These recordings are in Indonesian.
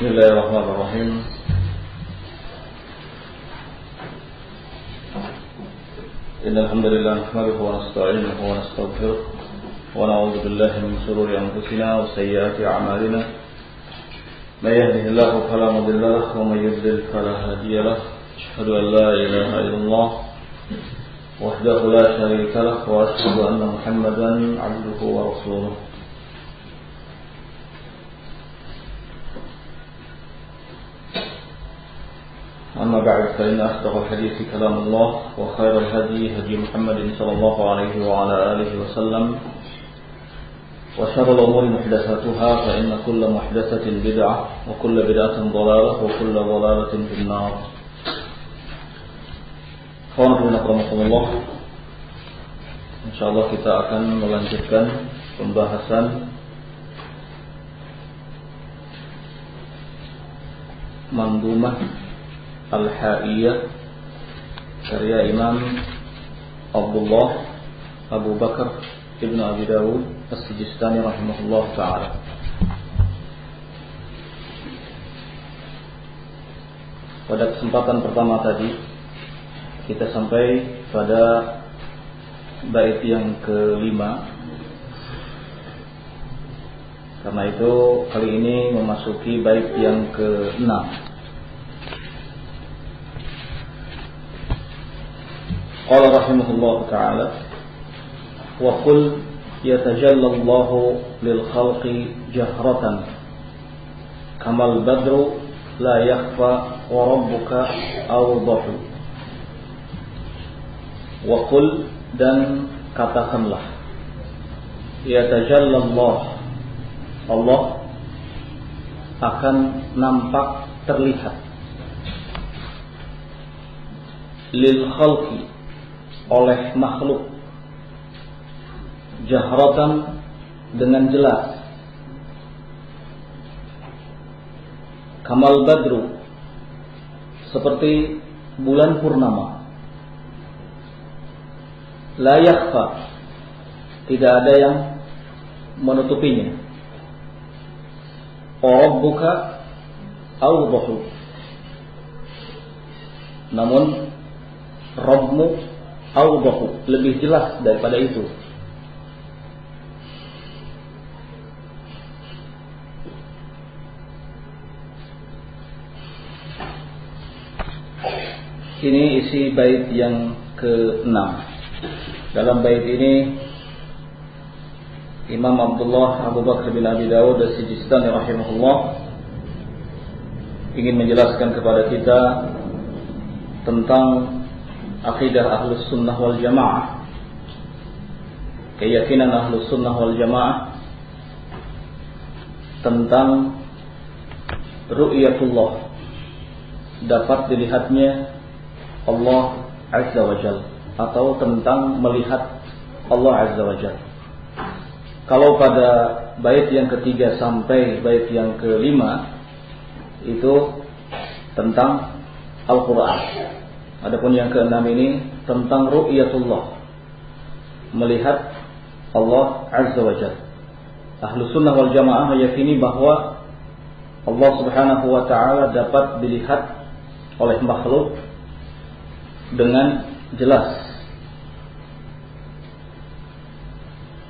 Bismillahirrahmanirrahim. Innal hamdalillah nahmaduhu wa nasta'inuhu wa nastaghfiruh wa na'udzu billahi min shururi anfusina wa sayyiati a'malina. May yahdihillahu fala mudilla lahu wa may yudlil fala hadiya lahu. Asyhadu an la ilaha illallah wahdahu la syarika lahu wa asyhadu anna Muhammadan 'abduhu wa rasuluh. أما بعد فإن أصدق الحديث كلام الله وخير الهدي هدي محمد صلى الله عليه وعلى آله وسلم وشر الأمور محدثاتها فإن كل محدثة بدعة وكل بدعة ضلالة وكل ضلالة في النار. Alhamdulillah, insyaallah kita akan melanjutkan pembahasan Mandumah Al-Ha'iyah karya Imam Abdullah Abu Bakar Ibn Abi Dawud As-Sijistani rahimahullah ta'ala. Pada kesempatan pertama tadi kita sampai pada bait yang kelima. Karena itu kali ini memasuki bait yang keenam. Qala rahimahullah ta'ala wa qul yatajalla Allahu lil khalqi jahratan kamal badru la yakhfa wa rabbuka awdahu. Wa qul, dan katakanlah, yatajalla Allah akan nampak terlihat lil khalqi, oleh makhluk, jahratan, dengan jelas, kamal badru, seperti bulan purnama, la yakhfa, tidak ada yang menutupinya, rabbuka awdahu, namun Rabbmu awdahu, lebih jelas daripada itu. Ini isi bait yang ke-6. Dalam bait ini Imam Abdullah Abu Bakar bin Abi Dawud As-Sijistani rahimahullah ingin menjelaskan kepada kita tentang akidah Ahlus Sunnah wal Jamaah, keyakinan Ahlus Sunnah wal Jamaah tentang ru'yatullah, dapat dilihatnya Allah Azza wa Jalla, atau tentang melihat Allah Azza wa Jalla. Kalau pada bait yang ketiga sampai bait yang kelima itu tentang Al-Quran. Adapun yang keenam ini tentang ru'yatullah, melihat Allah Azza wa Jalla. Ahlus Sunnah wal Jamaah meyakini bahwa Allah Subhanahu wa ta'ala dapat dilihat oleh makhluk dengan jelas.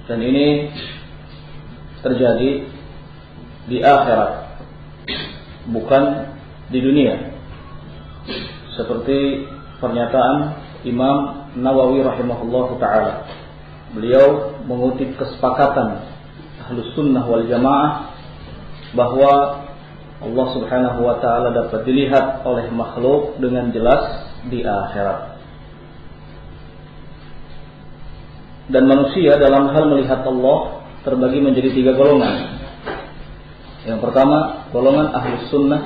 Dan ini terjadi di akhirat, bukan di dunia. Seperti pernyataan Imam Nawawi rahimahullah ta'ala. Beliau mengutip kesepakatan Ahlus Sunnah wal Jamaah bahwa Allah Subhanahu wa ta'ala dapat dilihat oleh makhluk dengan jelas di akhirat. Dan manusia dalam hal melihat Allah terbagi menjadi 3 golongan. Yang pertama, golongan Ahlus Sunnah,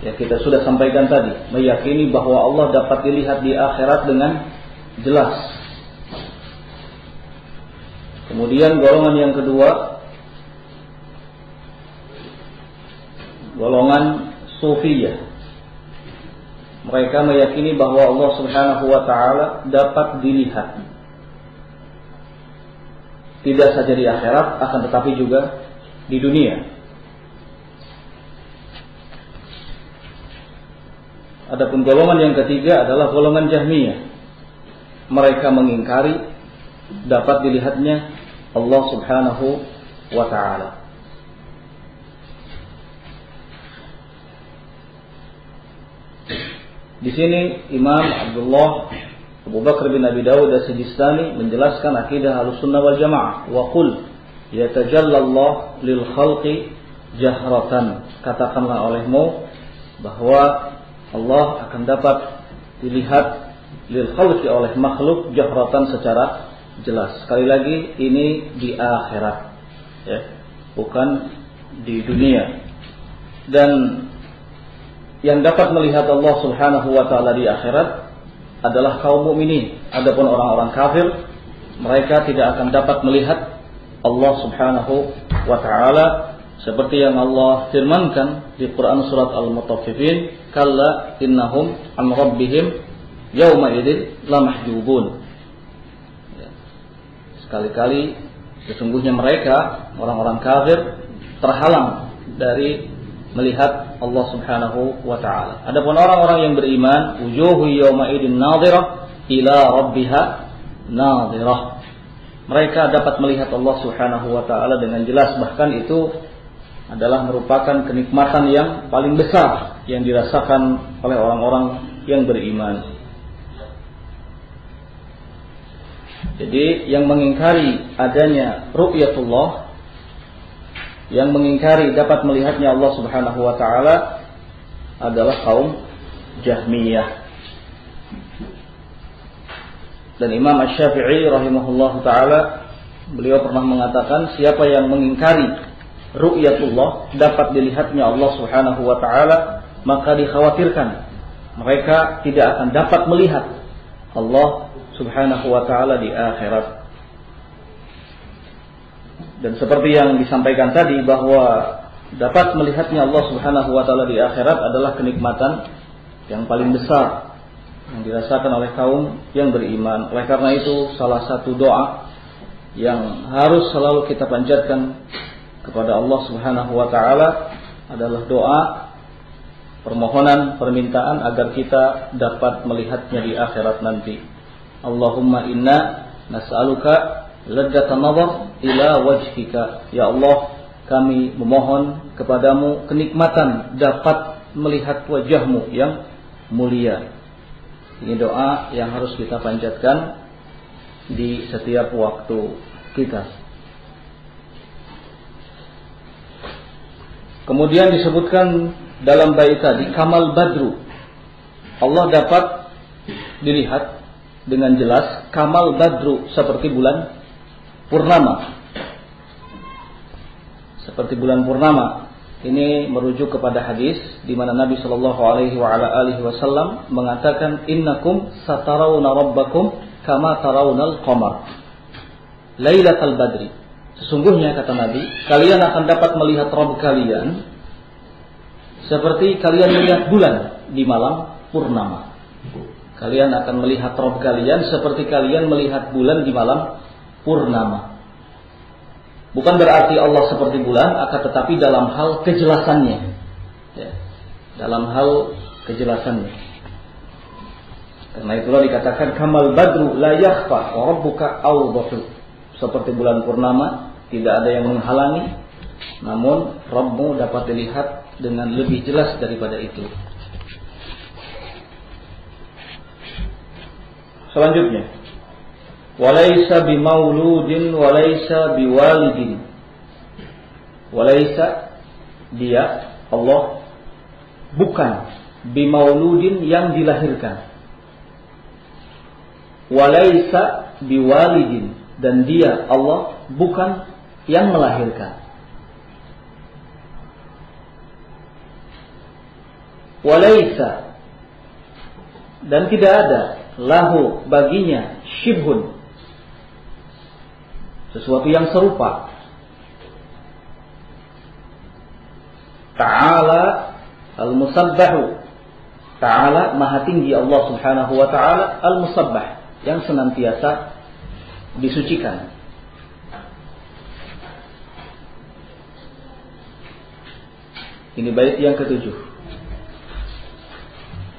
ya kita sudah sampaikan tadi, meyakini bahwa Allah dapat dilihat di akhirat dengan jelas. Kemudian golongan yang kedua, golongan Sufiyah. Mereka meyakini bahwa Allah Subhanahu wa ta'ala dapat dilihat, tidak saja di akhirat, akan tetapi juga di dunia. Adapun golongan yang ketiga adalah golongan Jahmiyah. Mereka mengingkari dapat dilihatnya Allah Subhanahu wa ta'ala. Di sini Imam Abdullah Abu Bakar bin Abi Dawud As-Sijistani menjelaskan akidah Ahlussunnah wal Jamaah. Wa qul yatajallallah lil khalqi jahratan. Katakanlah olehmu bahwa Allah akan dapat dilihat lil khalqi oleh makhluk jahratan secara jelas. Sekali lagi ini di akhirat, ya, bukan di dunia. Dan yang dapat melihat Allah Subhanahu wa taala di akhirat adalah kaum mukminin. Adapun orang-orang kafir, mereka tidak akan dapat melihat Allah Subhanahu wa taala seperti yang Allah firmankan di Quran surat Al-Mutaffifin, kalla innahum an rabbihim yauma idzin lamahjubun. Sekali-kali sesungguhnya mereka orang-orang kafir terhalang dari melihat Allah Subhanahu wa taala. Adapun orang-orang yang beriman, wujuhu yauma idzin nadhirah ila rabbiha nadhirah. Mereka dapat melihat Allah Subhanahu wa taala dengan jelas, bahkan itu adalah merupakan kenikmatan yang paling besar yang dirasakan oleh orang-orang yang beriman. Jadi yang mengingkari adanya ru'yatullah, yang mengingkari dapat melihatnya Allah Subhanahu wa taala adalah kaum Jahmiyah. Dan Imam Asy-Syafi'i rahimahullahu taala, beliau pernah mengatakan, siapa yang mengingkari ru'yatullah, dapat dilihatnya Allah Subhanahu wa taala, maka dikhawatirkan mereka tidak akan dapat melihat Allah Subhanahu wa taala di akhirat. Dan seperti yang disampaikan tadi, bahwa dapat melihatnya Allah Subhanahu wa taala di akhirat adalah kenikmatan yang paling besar yang dirasakan oleh kaum yang beriman. Oleh karena itu, salah satu doa yang harus selalu kita panjatkan kepada Allah Subhanahu wa taala adalah doa permohonan, permintaan agar kita dapat melihatnya di akhirat nanti. Allahumma inna nas'aluka ladzatan nazar ila wajhika. Ya Allah, kami memohon kepadamu kenikmatan dapat melihat wajahmu yang mulia. Ini doa yang harus kita panjatkan di setiap waktu kita. Kemudian disebutkan dalam bait tadi, kamal badru. Allah dapat dilihat dengan jelas, kamal badru, seperti bulan purnama. Seperti bulan purnama. Ini merujuk kepada hadis di mana Nabi sallallahu alaihi wasallam mengatakan, innakum satarawna rabbakum kama tarawnal qamar lailatal badri. Sesungguhnya, kata Nabi, kalian akan dapat melihat Rabb kalian seperti kalian melihat bulan di malam purnama. Kalian akan melihat Rabb kalian seperti kalian melihat bulan di malam purnama. Bukan berarti Allah seperti bulan, akan tetapi dalam hal kejelasannya, ya, dalam hal kejelasannya. Karena itulah dikatakan kamal badru la yakhfa wa rabbuka awdahu. Seperti bulan purnama, tidak ada yang menghalangi, namun Rabbmu dapat dilihat dengan lebih jelas daripada itu. Selanjutnya, walaysa bimauludin walaysa biwalidin. Walaysa, dia Allah bukan bimauludin yang dilahirkan, walaysa biwalidin, dan dia Allah bukan yang melahirkan. Walaysa, dan tidak ada lahu baginya syibhun, sesuatu yang serupa. Ta'ala al-musabbahu, Ta'ala maha tinggi Allah Subhanahu wa ta'ala, al-musabbah, yang senantiasa disucikan. Ini bait yang ketujuh.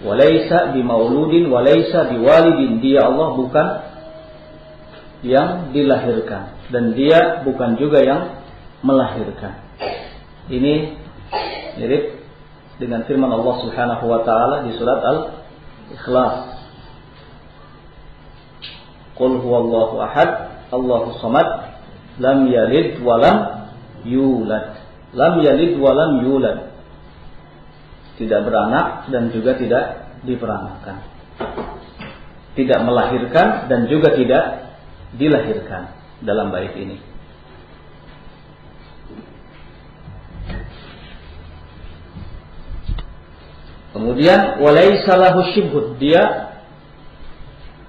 Walaysa bimauludin walaysa biwalidin. Dia Allah bukan yang dilahirkan dan dia bukan juga yang melahirkan. Ini mirip dengan firman Allah Subhanahu wa taala di surat Al-Ikhlas. Qul huwallahu ahad, Allahus samad, lam yalid wa lam yulad. Lam yalid wa lam yulad. Tidak beranak dan juga tidak diperanakkan. Tidak melahirkan dan juga tidak dilahirkan dalam bait ini. Kemudian walaysa lahu syibhun. Dia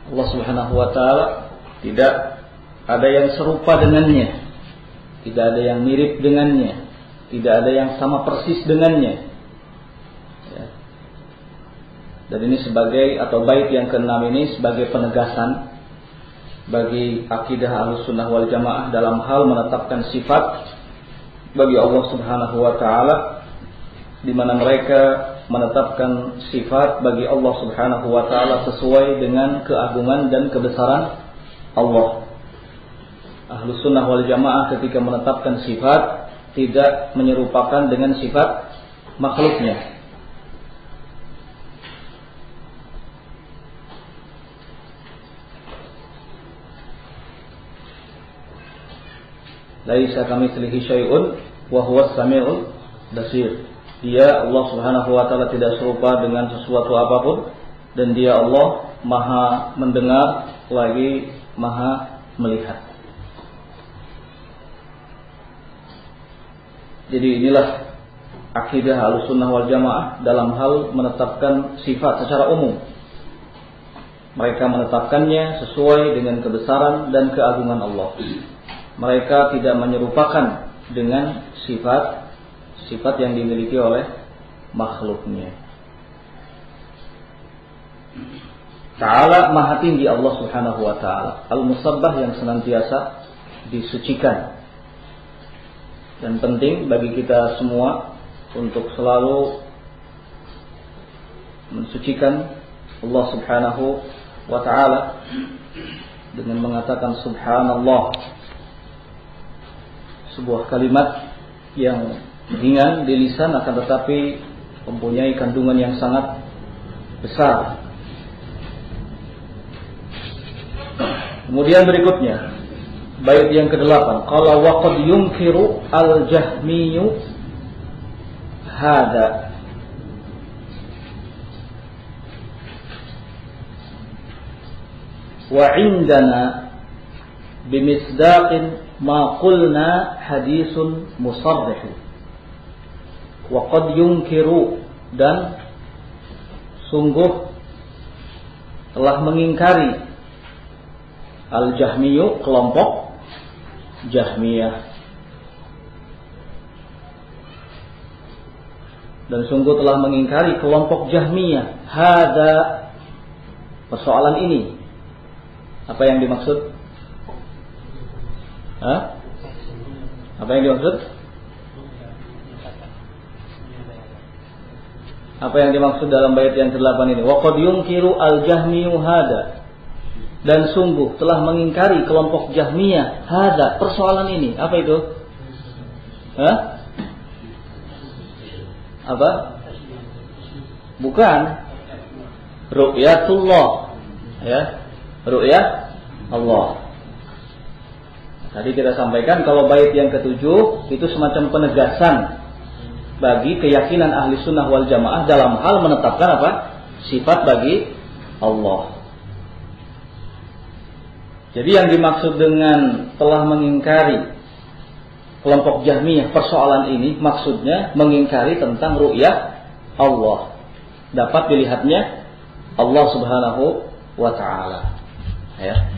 Allah Subhanahu wa taala tidak ada yang serupa dengannya. Tidak ada yang mirip dengannya. Tidak ada yang sama persis dengannya. Ya. Dan ini sebagai atau bait yang ke-6 ini sebagai penegasan bagi akidah Ahlussunnah wal Jamaah dalam hal menetapkan sifat bagi Allah Subhanahu wa taala, di mana mereka menetapkan sifat bagi Allah Subhanahu wa taala sesuai dengan keagungan dan kebesaran Allah. Ahlussunnah wal Jamaah ketika menetapkan sifat tidak menyerupakan dengan sifat makhluknya. Laisa kamitslihi syai'un wa huwas samiul basir. Dia Allah Subhanahu wa taala tidak serupa dengan sesuatu apapun dan dia Allah Maha mendengar lagi Maha melihat. Jadi inilah akidah Ahlussunnah wal Jamaah dalam hal menetapkan sifat secara umum. Mereka menetapkannya sesuai dengan kebesaran dan keagungan Allah. Mereka tidak menyerupakan dengan sifat yang dimiliki oleh makhluknya. Ta'ala Maha tinggi Allah Subhanahu wa taala, Al-Musabbah yang senantiasa disucikan. Dan penting bagi kita semua untuk selalu mensucikan Allah Subhanahu wa taala dengan mengatakan subhanallah, sebuah kalimat yang ringan di lisan akan tetapi mempunyai kandungan yang sangat besar. Kemudian berikutnya bait yang ke-8, qala wa qad yunkiru al-jahmiyyu hada. Wa indana bimisdaqin ma qulna hadisun musarrih. Wa qad yunkiru, dan sungguh telah mengingkari al-jahmiyyu, kelompok Jahmiyah, dan sungguh telah mengingkari kelompok Jahmiyah hada, persoalan ini. Apa yang dimaksud? Apa yang dimaksud? Apa yang dimaksud dalam bait yang ke-8 ini? Wa qad yunkiru al-jahmiyyu hada, dan sungguh telah mengingkari kelompok Jahmiyah hada, persoalan ini. Apa itu? Apa? Bukan ru'yatullah, ya, ru'yat Allah. Tadi kita sampaikan kalau bait yang ke-7 itu semacam penegasan bagi keyakinan ahli sunnah wal jamaah dalam hal menetapkan apa? Sifat bagi Allah. Jadi yang dimaksud dengan telah mengingkari kelompok Jahmiyah persoalan ini, maksudnya mengingkari tentang ru'yah Allah, dapat dilihatnya Allah Subhanahu wa ta'ala. Ya.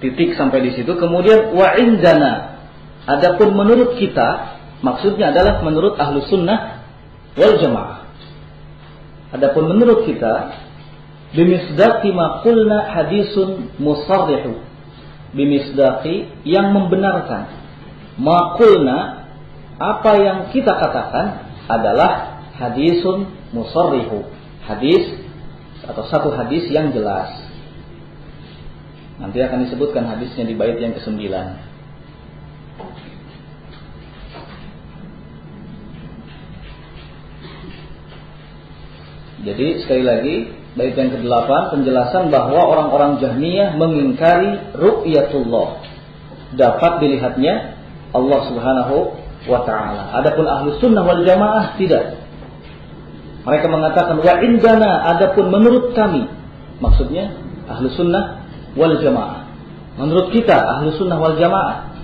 Titik sampai di situ. Kemudian wa indana, adapun menurut kita, maksudnya adalah menurut ahlu sunnah wal jamaah. Adapun menurut kita, bimisdaqi ma qulna hadisun musarrih, bimisdaqi yang membenarkan, ma qulna apa yang kita katakan adalah hadisun musarrihu, hadis atau satu hadis yang jelas. Nanti akan disebutkan hadisnya di bait yang ke-9. Jadi sekali lagi, bait yang ke-8 penjelasan bahwa orang-orang Jahmiyah mengingkari ru'yatullah, dapat dilihatnya Allah Subhanahu wa taala. Adapun Ahlus Sunnah wal Jamaah tidak. Mereka mengatakan wa indana, adapun menurut kami, maksudnya Ahlus Sunnah wal Jamaah. Menurut kita Ahlus Sunnah wal Jamaah,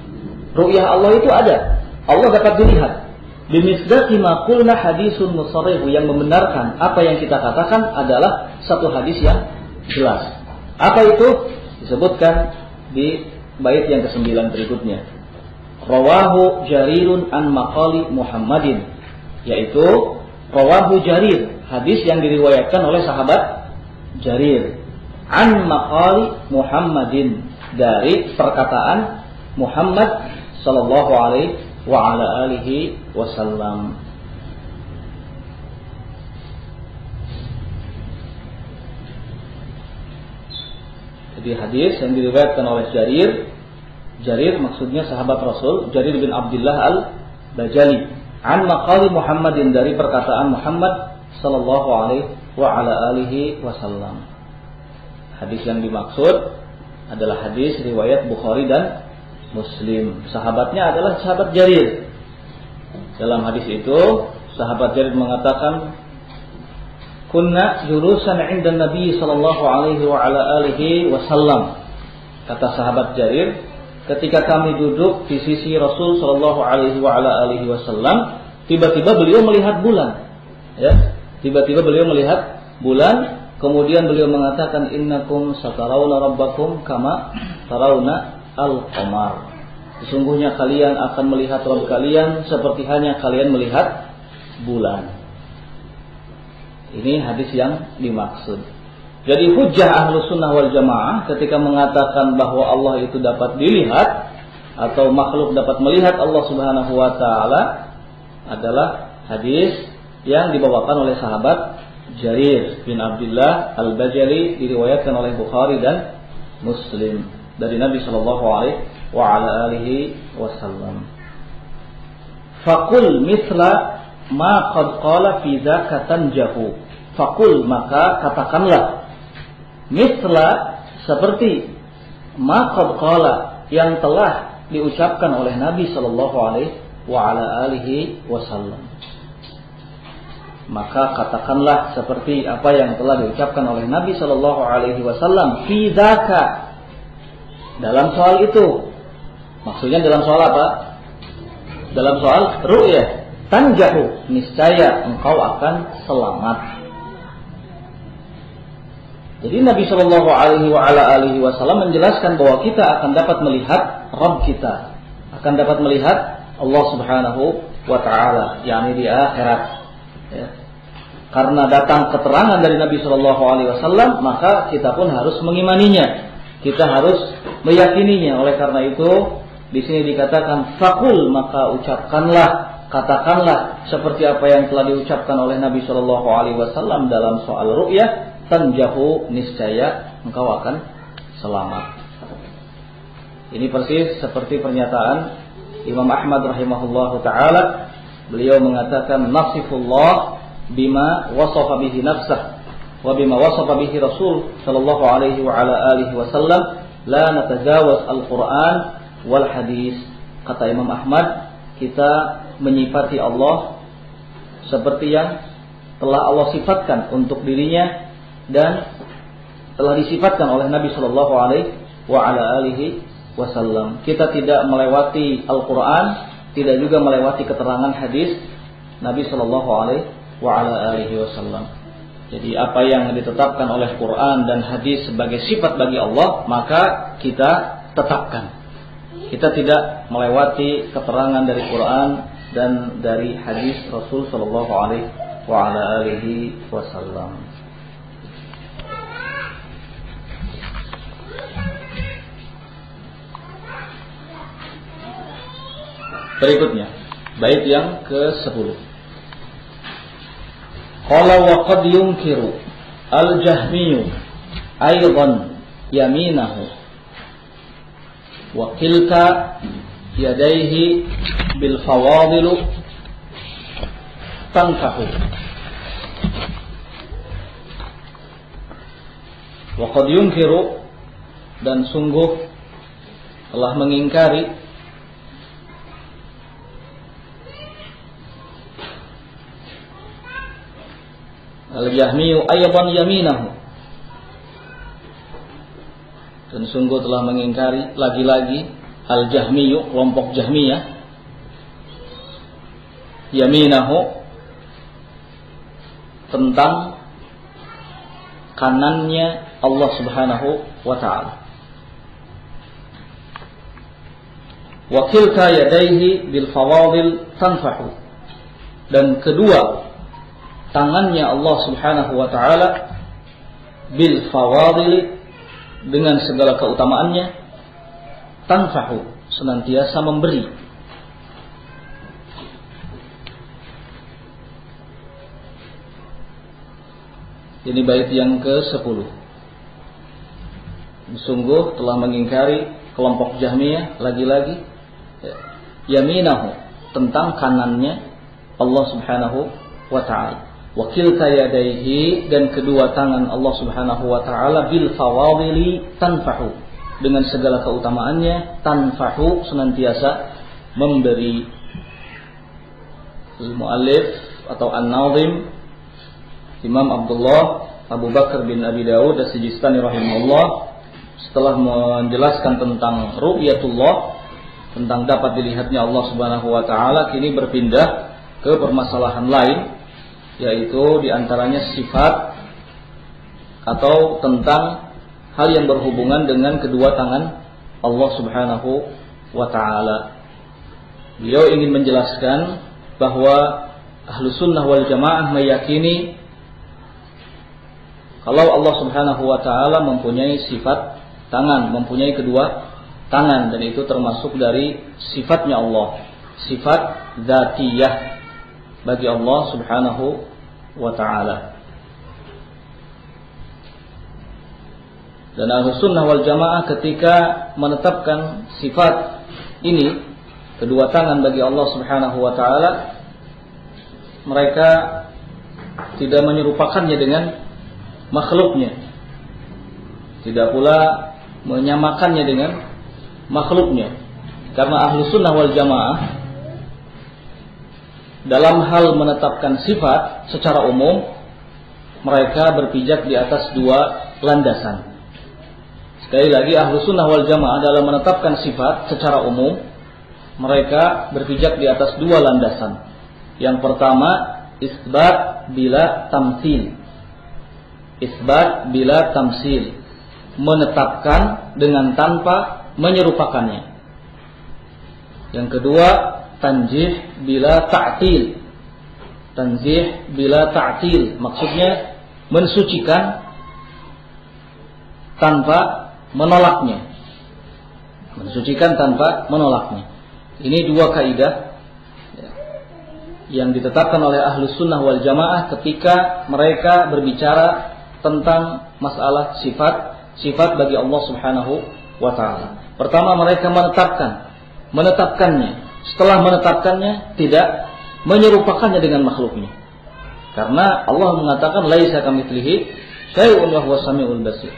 ru'yah Allah itu ada. Allah dapat dilihat. Bimisdaqi ma qulna hadisun musarrih, yang membenarkan apa yang kita katakan adalah satu hadis yang jelas. Apa itu? Disebutkan di bait yang ke-9 berikutnya. Rawahu Jarirun an maqali Muhammadin, yaitu rawahu Jarir, hadis yang diriwayatkan oleh sahabat Jarir, an maqali Muhammadin, dari perkataan Muhammad sallallahu alaihi wa ala alihi wasallam. Jadi hadis yang diriwayatkan oleh Jarir maksudnya sahabat Rasul, Jarir bin Abdullah al-Bajali, an maqali Muhammadin, dari perkataan Muhammad sallallahu alaihi wa ala alihi wasallam. Hadis yang dimaksud adalah hadis riwayat Bukhari dan Muslim. Sahabatnya adalah sahabat Jarir. Dalam hadis itu sahabat Jarir mengatakan, kunna jurusan 'inda Nabi sallallahu alaihi wa ala alihi wasallam. Kata sahabat Jarir, ketika kami duduk di sisi Rasul sallallahu alaihi wa ala alihi wasallam, tiba-tiba beliau melihat bulan. Ya, tiba-tiba beliau melihat bulan, kemudian beliau mengatakan, innakum satarawna rabbakum kama tarawna al-qamar. Sesungguhnya kalian akan melihat Rabb kalian seperti halnya kalian melihat bulan. Ini hadis yang dimaksud. Jadi hujjah Ahlus Sunnah wal Jamaah ketika mengatakan bahwa Allah itu dapat dilihat atau makhluk dapat melihat Allah Subhanahu wa taala adalah hadis yang dibawakan oleh sahabat Jarir bin Abdullah al-Bajali, diriwayatkan oleh Bukhari dan Muslim dari Nabi sallallahu alaihi wa ala alihi wasallam. Faqul mithla ma qad qala fi dzaka tanjahu. Faqul, maka katakanlah, mithla, seperti ma qad qala, yang telah diucapkan oleh Nabi sallallahu alaihi wa ala alihi wasallam. Maka katakanlah seperti apa yang telah diucapkan oleh Nabi sallallahu alaihi wasallam fi dzaka, dalam soal itu. Maksudnya dalam soal apa? Dalam soal ru'yah. Tanjahu, niscaya engkau akan selamat. Jadi Nabi sallallahu alaihi wa ala alihi wasallam menjelaskan bahwa kita akan dapat melihat Rabb kita, akan dapat melihat Allah Subhanahu wa taala, yakni di akhirat. Ya. Karena datang keterangan dari Nabi sallallahu alaihi wasallam, maka kita pun harus mengimaninya. Kita harus meyakininya. Oleh karena itu, di sini dikatakan faqul, maka ucapkanlah, katakanlah seperti apa yang telah diucapkan oleh Nabi sallallahu alaihi wasallam dalam soal ru'yah, tanjahu, niscaya engkau akan selamat. Ini persis seperti pernyataan Imam Ahmad rahimahullahu taala. Beliau mengatakan nasifullah bima wasafa bihi nafsah wa bima wasafa bihi Rasul sallallahu alaihi wa ala alihi wasallam, la natajawaz al-Qur'an wal hadis. Kata Imam Ahmad, kita menyifati Allah seperti yang telah Allah sifatkan untuk dirinya dan telah disifatkan oleh Nabi sallallahu alaihi wa ala alihi wasallam. Kita tidak melewati Al-Qur'an, tidak juga melewati keterangan hadis Nabi sallallahu alaihi wa ala alihi wasallam. Jadi apa yang ditetapkan oleh Quran dan hadis sebagai sifat bagi Allah, maka kita tetapkan. Kita tidak melewati keterangan dari Quran dan dari hadis Rasul sallallahu alaihi wa ala alihi wasallam. Berikutnya, bait yang ke-10. Qala wa qad yunkiru al-Jahmiyyu aidan yaminahu wa kilta yadayhi bil fawadilu tanfahu. Wa qad yunkiru, dan sungguh telah mengingkari al-Jahmiyyu aydan yaminahu, dan sungguh telah mengingkari lagi-lagi al-Jahmiyyu, kelompok Jahmiyah, yaminahu, tentang kanannya Allah Subhanahu wa ta'ala. Wa kilta yadayhi bil fawadil tanfahu, dan kedua tangannya Allah Subhanahu wa ta'ala bil fawadil, dengan segala keutamaannya, tanfahu, senantiasa memberi. Ini bait yang ke-10. Sungguh telah mengingkari kelompok Jahmiyah lagi-lagi yaminahu, tentang kanannya Allah Subhanahu wa ta'ala. Wa kilta yadayhi, dan kedua tangan Allah Subhanahu wa ta'ala bil fawadili tanfahu, dengan segala keutamaannya, tanfahu, senantiasa memberi. Al-Mu'allif atau An-Nazim Imam Abdullah Abu Bakar bin Abi Dawud As-Sijistani rahimahullah, setelah menjelaskan tentang ru'yatullah, tentang dapat dilihatnya Allah Subhanahu wa ta'ala, kini berpindah ke permasalahan lain, yaitu diantaranya sifat atau tentang hal yang berhubungan dengan kedua tangan Allah Subhanahu wa ta'ala. Beliau ingin menjelaskan bahwa Ahlus Sunnah wal Jamaah meyakini kalau Allah Subhanahu wa ta'ala mempunyai sifat tangan, mempunyai kedua tangan, dan itu termasuk dari sifatnya Allah, sifat dzatiyah bagi Allah Subhanahu wa ta'ala. Dan Ahlus Sunnah wal Jamaah ketika menetapkan sifat ini, kedua tangan bagi Allah Subhanahu wa ta'ala, mereka tidak menyerupakannya dengan makhluknya, tidak pula menyamakannya dengan makhluknya. Karena Ahlus Sunnah wal Jamaah dalam hal menetapkan sifat secara umum, mereka berpijak di atas dua landasan. Sekali lagi, Ahlus Sunnah wal Jamaah dalam menetapkan sifat secara umum, mereka berpijak di atas dua landasan. Yang pertama, isbat bila tamtsil. Isbat bila tamsil, menetapkan dengan tanpa menyerupakannya. Yang kedua, tanzih bila ta'til. Tanzih bila ta'til, maksudnya mensucikan tanpa menolaknya. Mensucikan tanpa menolaknya. Ini dua kaidah yang ditetapkan oleh Ahlus Sunnah wal Jamaah ketika mereka berbicara tentang masalah sifat bagi Allah Subhanahu wa ta'ala. Pertama, mereka menetapkannya. Setelah menetapkannya, tidak menyerupakannya dengan makhluknya. Karena Allah mengatakan laisa kamitslihi syai'un wa huwas samiul basir.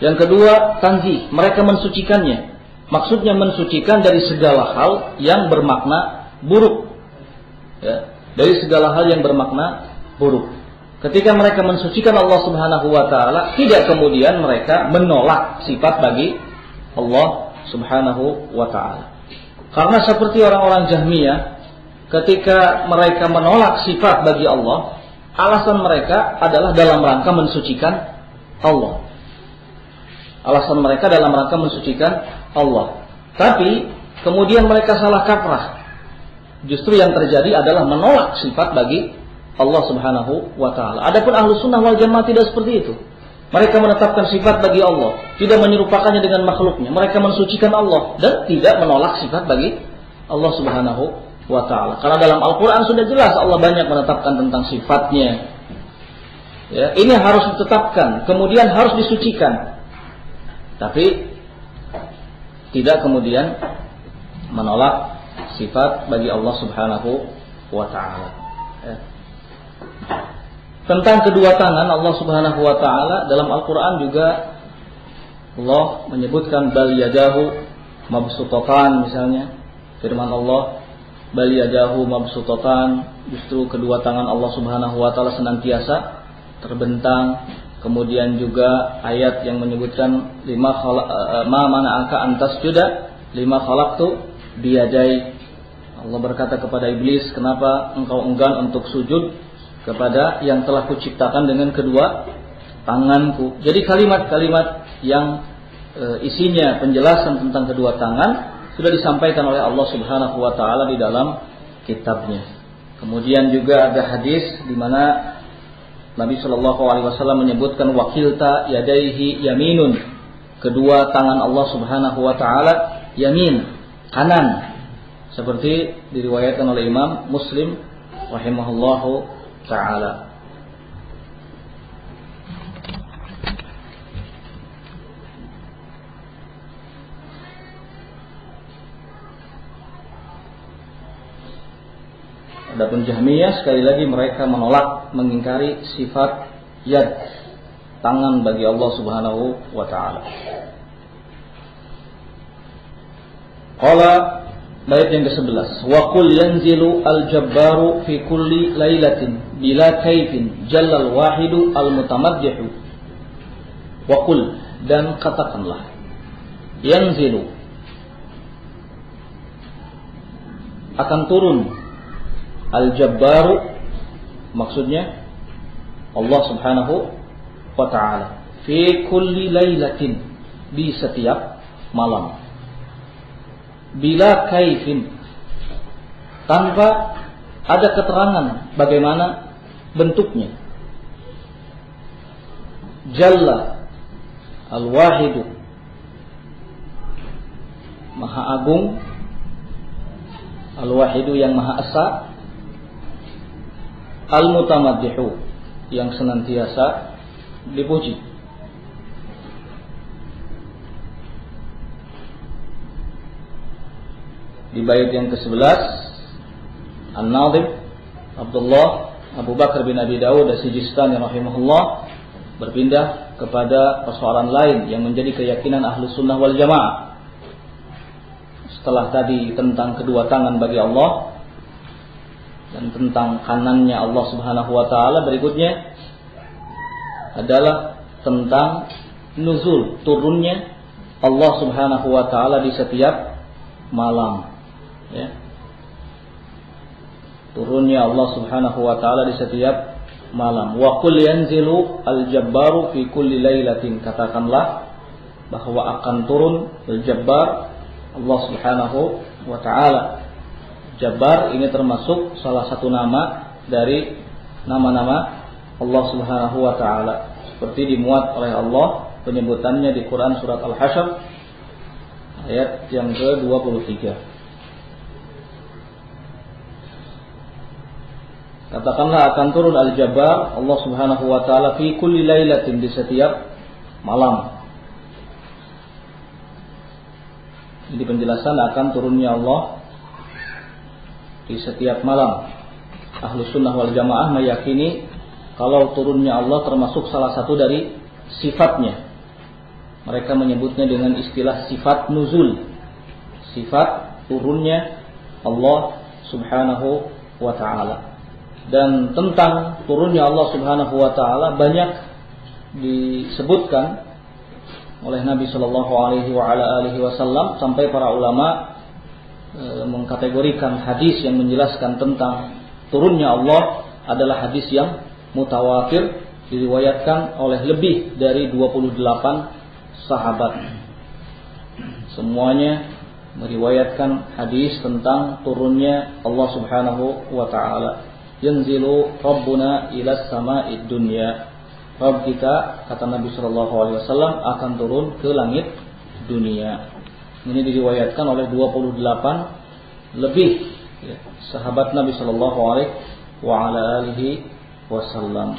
Yang kedua, tanzih, mereka mensucikannya. Maksudnya mensucikan dari segala hal yang bermakna buruk. Ya, dari segala hal yang bermakna buruk. Ketika mereka mensucikan Allah Subhanahu wa ta'ala, tidak kemudian mereka menolak sifat bagi Allah Subhanahu wa ta'ala. Karena seperti orang-orang Jahmiyah, ketika mereka menolak sifat bagi Allah, alasan mereka adalah dalam rangka mensucikan Allah. Alasan mereka dalam rangka mensucikan Allah. Tapi kemudian mereka salah kaprah. Justru yang terjadi adalah menolak sifat bagi Allah Subhanahu wa ta'ala. Adapun Ahlus Sunnah wal Jamaah tidak seperti itu. Mereka menetapkan sifat bagi Allah, tidak menyerupakannya dengan makhluknya. Mereka mensucikan Allah dan tidak menolak sifat bagi Allah Subhanahu wa ta'ala. Karena dalam Al-Quran sudah jelas Allah banyak menetapkan tentang sifatnya. Ya, ini harus ditetapkan, kemudian harus disucikan. Tapi tidak kemudian menolak sifat bagi Allah Subhanahu wa taala. Ya. Tentang kedua tangan Allah Subhanahu wa taala dalam Al-Qur'an juga Allah menyebutkan bal yadahu mabsutatan, misalnya firman Allah bal yadahu mabsutatan, justru kedua tangan Allah Subhanahu wa taala senantiasa terbentang. Kemudian juga ayat yang menyebutkan ma mana'aka antas juda lima khalaqtu biyadai. Allah berkata kepada iblis, kenapa engkau enggan untuk sujud kepada yang telah kuciptakan dengan kedua tanganku. Jadi kalimat-kalimat yang isinya penjelasan tentang kedua tangan sudah disampaikan oleh Allah Subhanahu wa taala di dalam kitabnya. Kemudian juga ada hadis di mana Nabi Shallallahu Alaihi Wasallam menyebutkan wakilta yadaihi yaminun, kedua tangan Allah Subhanahu Wa Taala yamin, kanan, seperti diriwayatkan oleh Imam Muslim rahimahullahu taala. Adapun Jahmiyah sekali lagi mereka menolak, mengingkari sifat yad, tangan bagi Allah Subhanahu wa taala. Qala bait yang ke-11, wa qul yanzilu al-jabbaru fi kulli lailatin bila kaifin jallal wahidu al-mutamaddihu. Wa qul, dan katakanlah, yanzilu akan turun Al-Jabbaru, maksudnya Allah Subhanahu wa ta'ala, fi kulli lailatin, di setiap malam, bila kaifin, tanpa ada keterangan bagaimana bentuknya. Jalla al-wahidu, maha agung, al-wahidu yang maha esa, al-mutamaddihu yang senantiasa dipuji. Di bait yang ke-11, An-Nadhim Abdullah Abu Bakar bin Abi Dawud As-Sijistani rahimahullah berpindah kepada persoalan lain yang menjadi keyakinan Ahlus Sunnah wal Jamaah. Setelah tadi tentang kedua tangan bagi Allah dan tentang kanannya Allah Subhanahu wa taala, berikutnya adalah tentang nuzul, turunnya Allah Subhanahu wa taala di setiap malam, ya. Turunnya Allah Subhanahu wa taala di setiap malam. Wa qul yanzilu al-jabbaru fi kulli lailatin, katakanlah bahwa akan turun al-jabbar, Allah Subhanahu wa taala. Jabbar ini termasuk salah satu nama dari nama-nama Allah Subhanahu wa taala, seperti dimuat oleh Allah penyebutannya di Quran surat Al-Hasyr ayat yang ke-23. Katakanlah akan turun Al-Jabbar, Allah Subhanahu wa taala, fi kulli lailatin, di setiap malam. Ini penjelasan akan turunnya Allah di setiap malam. Ahlus Sunnah wal Jamaah meyakini kalau turunnya Allah termasuk salah satu dari sifatnya. Mereka menyebutnya dengan istilah sifat nuzul, sifat turunnya Allah Subhanahu wa ta'ala. Dan tentang turunnya Allah Subhanahu wa ta'ala banyak disebutkan oleh Nabi Shallallahu Alaihi Wasallam, sampai para ulama mengkategorikan hadis yang menjelaskan tentang turunnya Allah adalah hadis yang mutawatir, diriwayatkan oleh lebih dari 28 sahabat. Semuanya meriwayatkan hadis tentang turunnya Allah Subhanahu wa taala. Yanzilu Rabbuna ila sama'id dunya. Rabb kita, kata Nabi sallallahu alaihi wasallam, akan turun ke langit dunia. Ini diriwayatkan oleh 28 lebih sahabat Nabi sallallahu alaihi wasallam.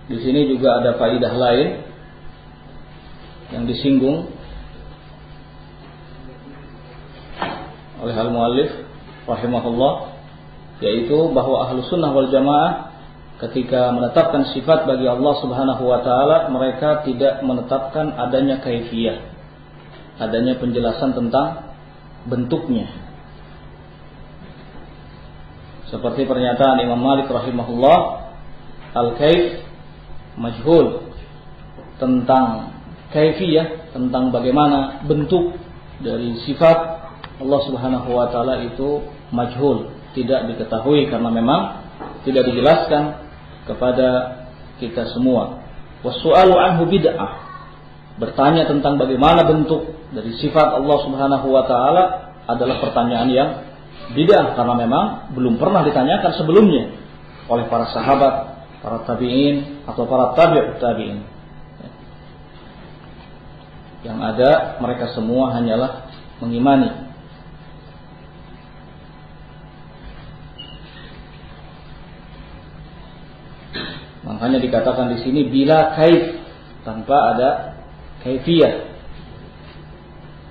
Di sini juga ada faidah lain yang disinggung oleh al-muallif rahimahullah, yaitu bahwa ahlu sunnah wal jamaah ketika menetapkan sifat bagi Allah subhanahu wa ta'ala, mereka tidak menetapkan adanya kaifiyah, adanya penjelasan tentang bentuknya. Seperti pernyataan Imam Malik rahimahullah, al-kaif majhul, tentang kaifiyah, tentang bagaimana bentuk dari sifat Allah subhanahu wa ta'ala itu majhul, tidak diketahui karena memang tidak dijelaskan kepada kita semua. Wassu'alu anhu bid'ah, bertanya tentang bagaimana bentuk dari sifat Allah subhanahu wa ta'ala adalah pertanyaan yang bid'ah, karena memang belum pernah ditanyakan sebelumnya oleh para sahabat, para tabi'in atau para tabi'ut tabi'in. Yang ada mereka semua hanyalah mengimani. Makanya dikatakan di sini bila kaif, tanpa ada kaifiyah,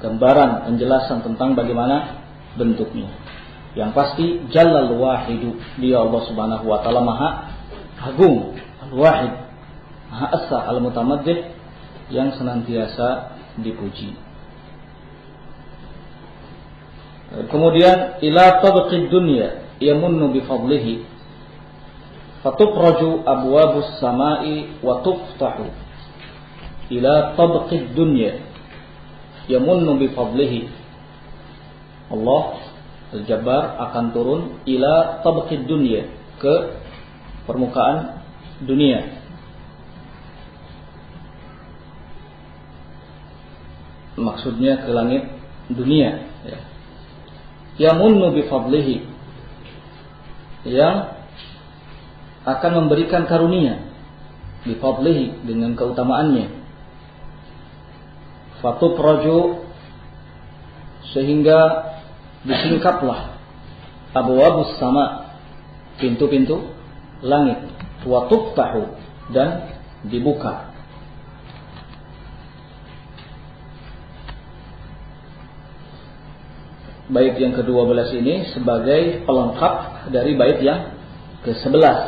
gambaran, penjelasan tentang bagaimana bentuknya. Yang pasti Jallal Wahidu, dia Allah subhanahu wa ta'ala maha agung, al-wahid, maha esa, al-mutamaddid, yang senantiasa dipuji. Kemudian ila tabqid dunya yamunnu bi fadlihi fatukraju abwabus samai wa tuftahu. Ila tabqid dunya yamunnu bi fadlihi, Allah Al-Jabbar akan turun ila tabqid dunya, ke permukaan dunia. Maksudnya ke langit dunia, ya. Yamunnu bi fadlihi, yang akan memberikan karunia, bi fadlihi, dengan keutamaannya. Fatukraju, sehingga disingkaplah abwabus sama, pintu-pintu langit, wa tuftahu, dan dibuka. Bait yang ke-12 ini sebagai pelengkap dari bait yang ke-11.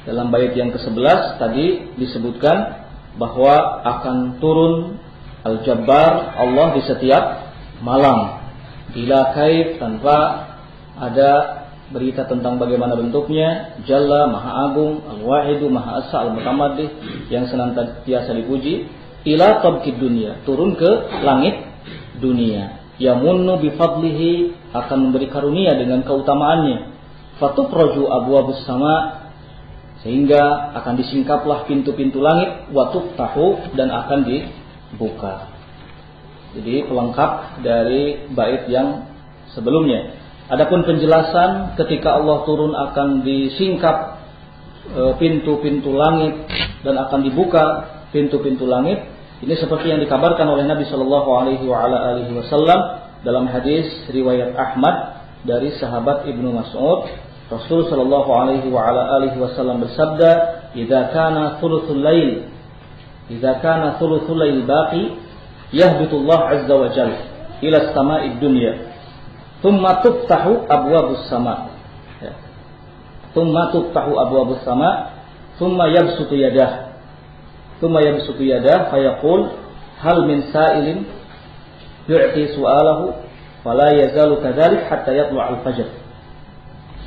Dalam bait yang ke-11 tadi disebutkan bahwa akan turun Al-Jabbar, Allah, di setiap malam. Bila kaif, tanpa ada berita tentang bagaimana bentuknya. Jalla, maha agung, al-wahidu, maha asa, al-mutamaddih, yang senantiasa dipuji. Ila tabqid dunia, turun ke langit dunia. Yamunnu bi fadlihi, akan memberi karunia dengan keutamaannya. Fatukraju abwabus sama, sehingga akan disingkaplah pintu-pintu langit. Wa tuftahu, dan akan dibuka. Jadi pelengkap dari bait yang sebelumnya. Adapun penjelasan ketika Allah turun akan disingkap pintu-pintu langit dan akan dibuka pintu-pintu langit, ini seperti yang dikabarkan oleh Nabi Shallallahu Alaihi Wasallam dalam hadis riwayat Ahmad dari sahabat Ibnu Mas'ud. Rasul Shallallahu Alaihi Wasallam bersabda, "Idza kana thuluthul lail baqi, yahbitullah azza wa jalla ila as-sama'id dunya, thumma tuftahu abwabus sama', thumma tuftahu abwabus sama', thumma yabsutu yadah fayaqul hal min sa'ilin yu'ti su'alahu fala yazalu kadzalik hatta yatlu' al-fajr."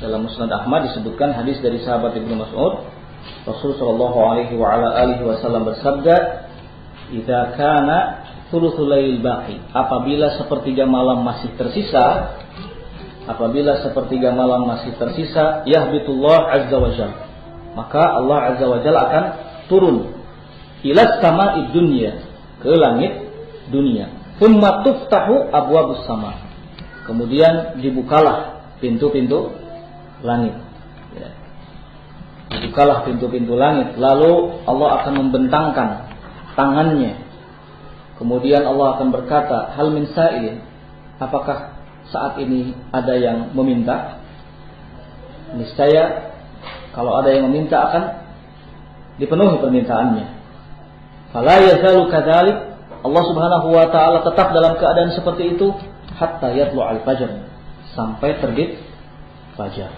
Dalam Musnad Ahmad disebutkan hadis dari sahabat Ibnu Mas'ud, Rasul sallallahu alaihi wasallam bersabda, "Idza kana thuluthul lail baqi," apabila sepertiga malam masih tersisa, yahbitullah azza wa jalla, maka Allah azza wa jalla akan turun ila sama'id dunya, ke langit dunia. Thumma tuftahu abwabus sama, kemudian dibukalah pintu-pintu langit. Dibukalah pintu-pintu langit, lalu Allah akan membentangkan tangannya. Kemudian Allah akan berkata, hal min sa'ilin, apakah saat ini ada yang meminta? Niscaya kalau ada yang meminta akan dipenuhi permintaannya. Fala yazalu kadzalik, Allah Subhanahu wa taala tetap dalam keadaan seperti itu hatta yatlu al-fajr, sampai terbit fajar.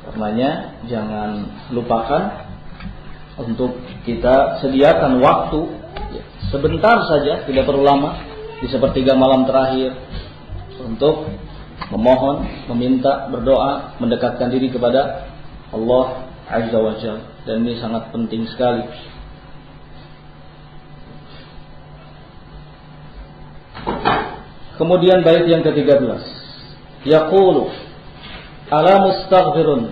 Karenanya jangan lupakan untuk kita sediakan waktu sebentar saja, tidak perlu lama, di sepertiga malam terakhir untuk memohon, meminta, berdoa, mendekatkan diri kepada Allah Azza wa Jalla. Dan ini sangat penting sekali. Kemudian bait yang ke-13. Yaqulu ala mustaghfirun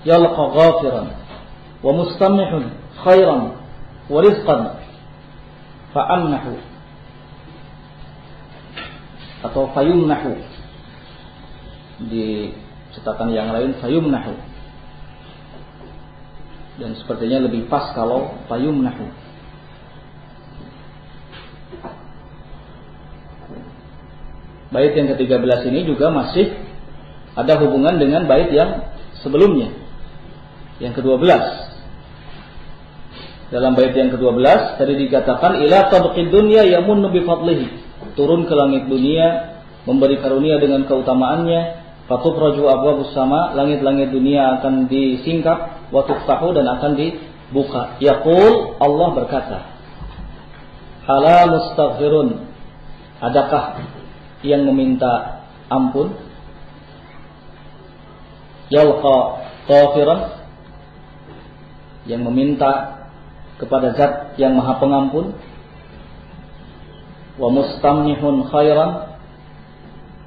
yalqa ghafiran wa mustamihun khairan wa rizqan fa'amnahu atau fayumnahu, di cetakan yang lain fayumnahu, dan sepertinya lebih pas kalau fayumnahu. Bait yang ke-13 ini juga masih ada hubungan dengan bait yang sebelumnya, yang ke-12. Dalam bait yang ke-12 tadi dikatakan ila tabqid dunya yamunnu bi fadlihi, turun ke langit dunia memberi karunia dengan keutamaannya. Fatufraju abwabus sama, langit-langit dunia akan disingkap, wa tuftahu, dan akan dibuka. Yaqul, Allah berkata, ala mustaghfirun, adakah yang meminta ampun? Yalqa ghafiran, yang meminta kepada Zat yang Maha Pengampun. Wa mustamnihun khairan,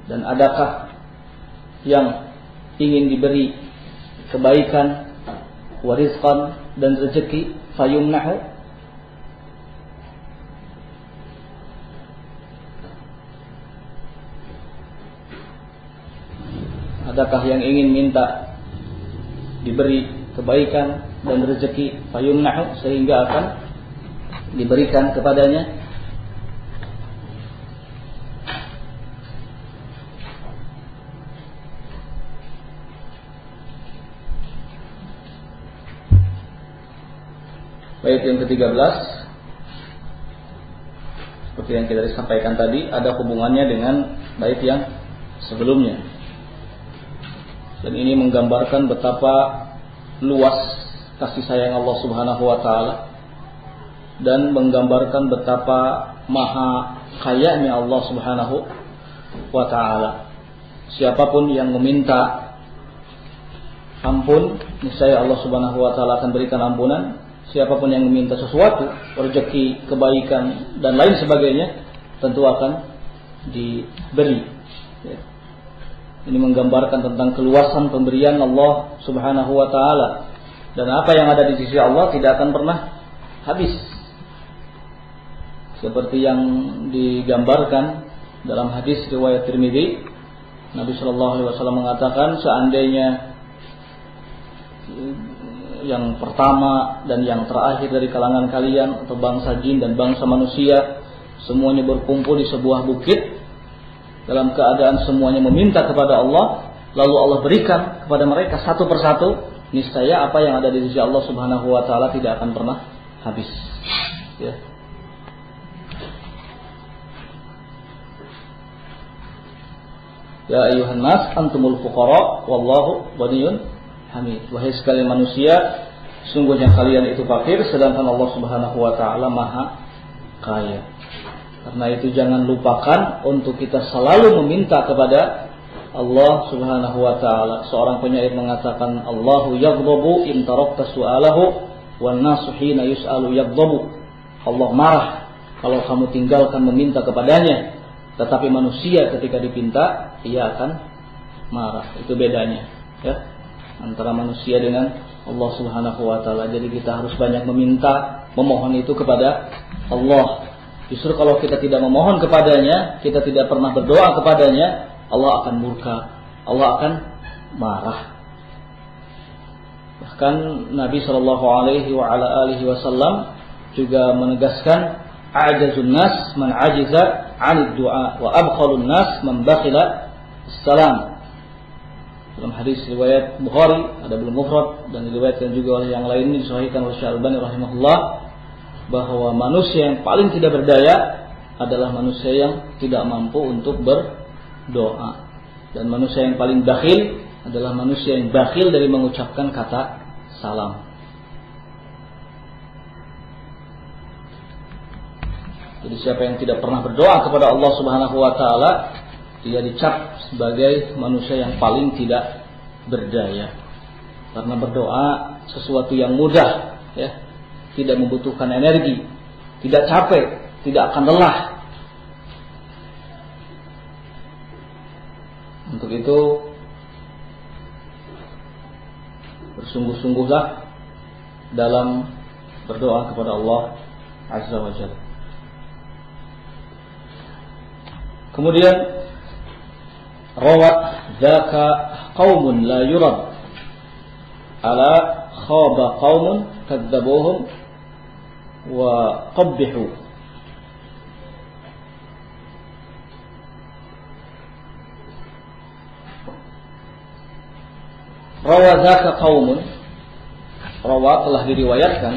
dan adakah yang ingin diberi kebaikan, wa rizqan, dan rezeki, fayumnahu, adakah yang ingin minta diberi kebaikan dan rezeki, fayumnahu, sehingga akan diberikan kepadanya. Bait yang ke-13 seperti yang kita sampaikan tadi, ada hubungannya dengan bait yang sebelumnya. Dan ini menggambarkan betapa luas kasih sayang Allah Subhanahu wa taala, dan menggambarkan betapa maha kayanya Allah Subhanahu wa taala. Siapapun yang meminta ampun, niscaya Allah Subhanahu wa taala akan berikan ampunan. Siapapun yang meminta sesuatu, rezeki, kebaikan, dan lain sebagainya, tentu akan diberi. Ini menggambarkan tentang keluasan pemberian Allah Subhanahu wa taala, dan apa yang ada di sisi Allah tidak akan pernah habis. Seperti yang digambarkan dalam hadis riwayat Tirmidzi, Nabi sallallahu alaihi wasallam mengatakan, seandainya yang pertama dan yang terakhir dari kalangan kalian, atau bangsa jin dan bangsa manusia, semuanya berkumpul di sebuah bukit dalam keadaan semuanya meminta kepada Allah, lalu Allah berikan kepada mereka satu persatu, niscaya apa yang ada di sisi Allah Subhanahu wa taala tidak akan pernah habis. Ya. Ya ayyuhan nas antumul fuqara wallahu ghaniyyun hamid. Wahai sekalian manusia, sungguhnya kalian itu fakir, sedangkan Allah Subhanahu wa taala maha kaya. Karena itu jangan lupakan untuk kita selalu meminta kepada Allah Subhanahu wa taala. Seorang penyair mengatakan, Allahu yaghdabu in tarakta su'alahu wan nasu hina yus'alu yaghdabu. Allah marah kalau kamu tinggalkan meminta kepadanya, tetapi manusia ketika dipinta ia akan marah. Itu bedanya, ya, antara manusia dengan Allah Subhanahu wa taala. Jadi kita harus banyak meminta, memohon itu kepada Allah. Justru kalau kita tidak memohon kepadanya, kita tidak pernah berdoa kepadanya, Allah akan murka, Allah akan marah. Bahkan Nabi sallallahu alaihi wasallam juga menegaskan, a'jazun nas man ajiza 'anid du'a wa abkhalun nas man bakhila salam. dalam hadis riwayat Bukhari, ada belum mufrad dan diriwayatkan juga oleh yang lain, disahihkan oleh Syekh Al-Albani rahimahullah, bahwa manusia yang paling tidak berdaya adalah manusia yang tidak mampu untuk berdoa, dan manusia yang paling bakhil adalah manusia yang bakhil dari mengucapkan kata salam. Jadi siapa yang tidak pernah berdoa kepada Allah Subhanahu wa taala, dia dicap sebagai manusia yang paling tidak berdaya. Karena berdoa sesuatu yang mudah, ya. Tidak membutuhkan energi, tidak capek, tidak akan lelah. Untuk itu bersungguh-sungguhlah dalam berdoa kepada Allah Azza wa Jalla. Kemudian rawat dzaka qaumun la yurad ala khaba qaumun kadzabuhum wa qabbihu. Rawat dzaka qaumun, rawat telah diriwayatkan,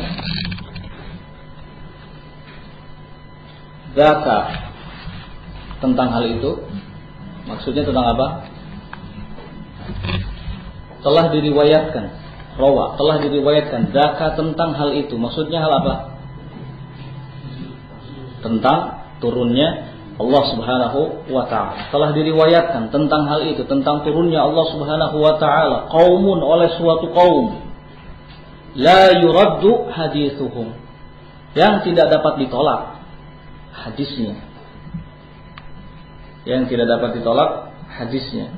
dzaka tentang hal itu. Maksudnya tentang apa? Telah diriwayatkan, rawa, telah diriwayatkan dzaka tentang hal itu. Maksudnya hal apa? Tentang turunnya Allah Subhanahu wa taala. Telah diriwayatkan tentang hal itu, tentang turunnya Allah Subhanahu wa taala, qaumun, oleh suatu kaum, la yuraddu hadithuhum, yang tidak dapat ditolak hadisnya. Yang tidak dapat ditolak hadisnya.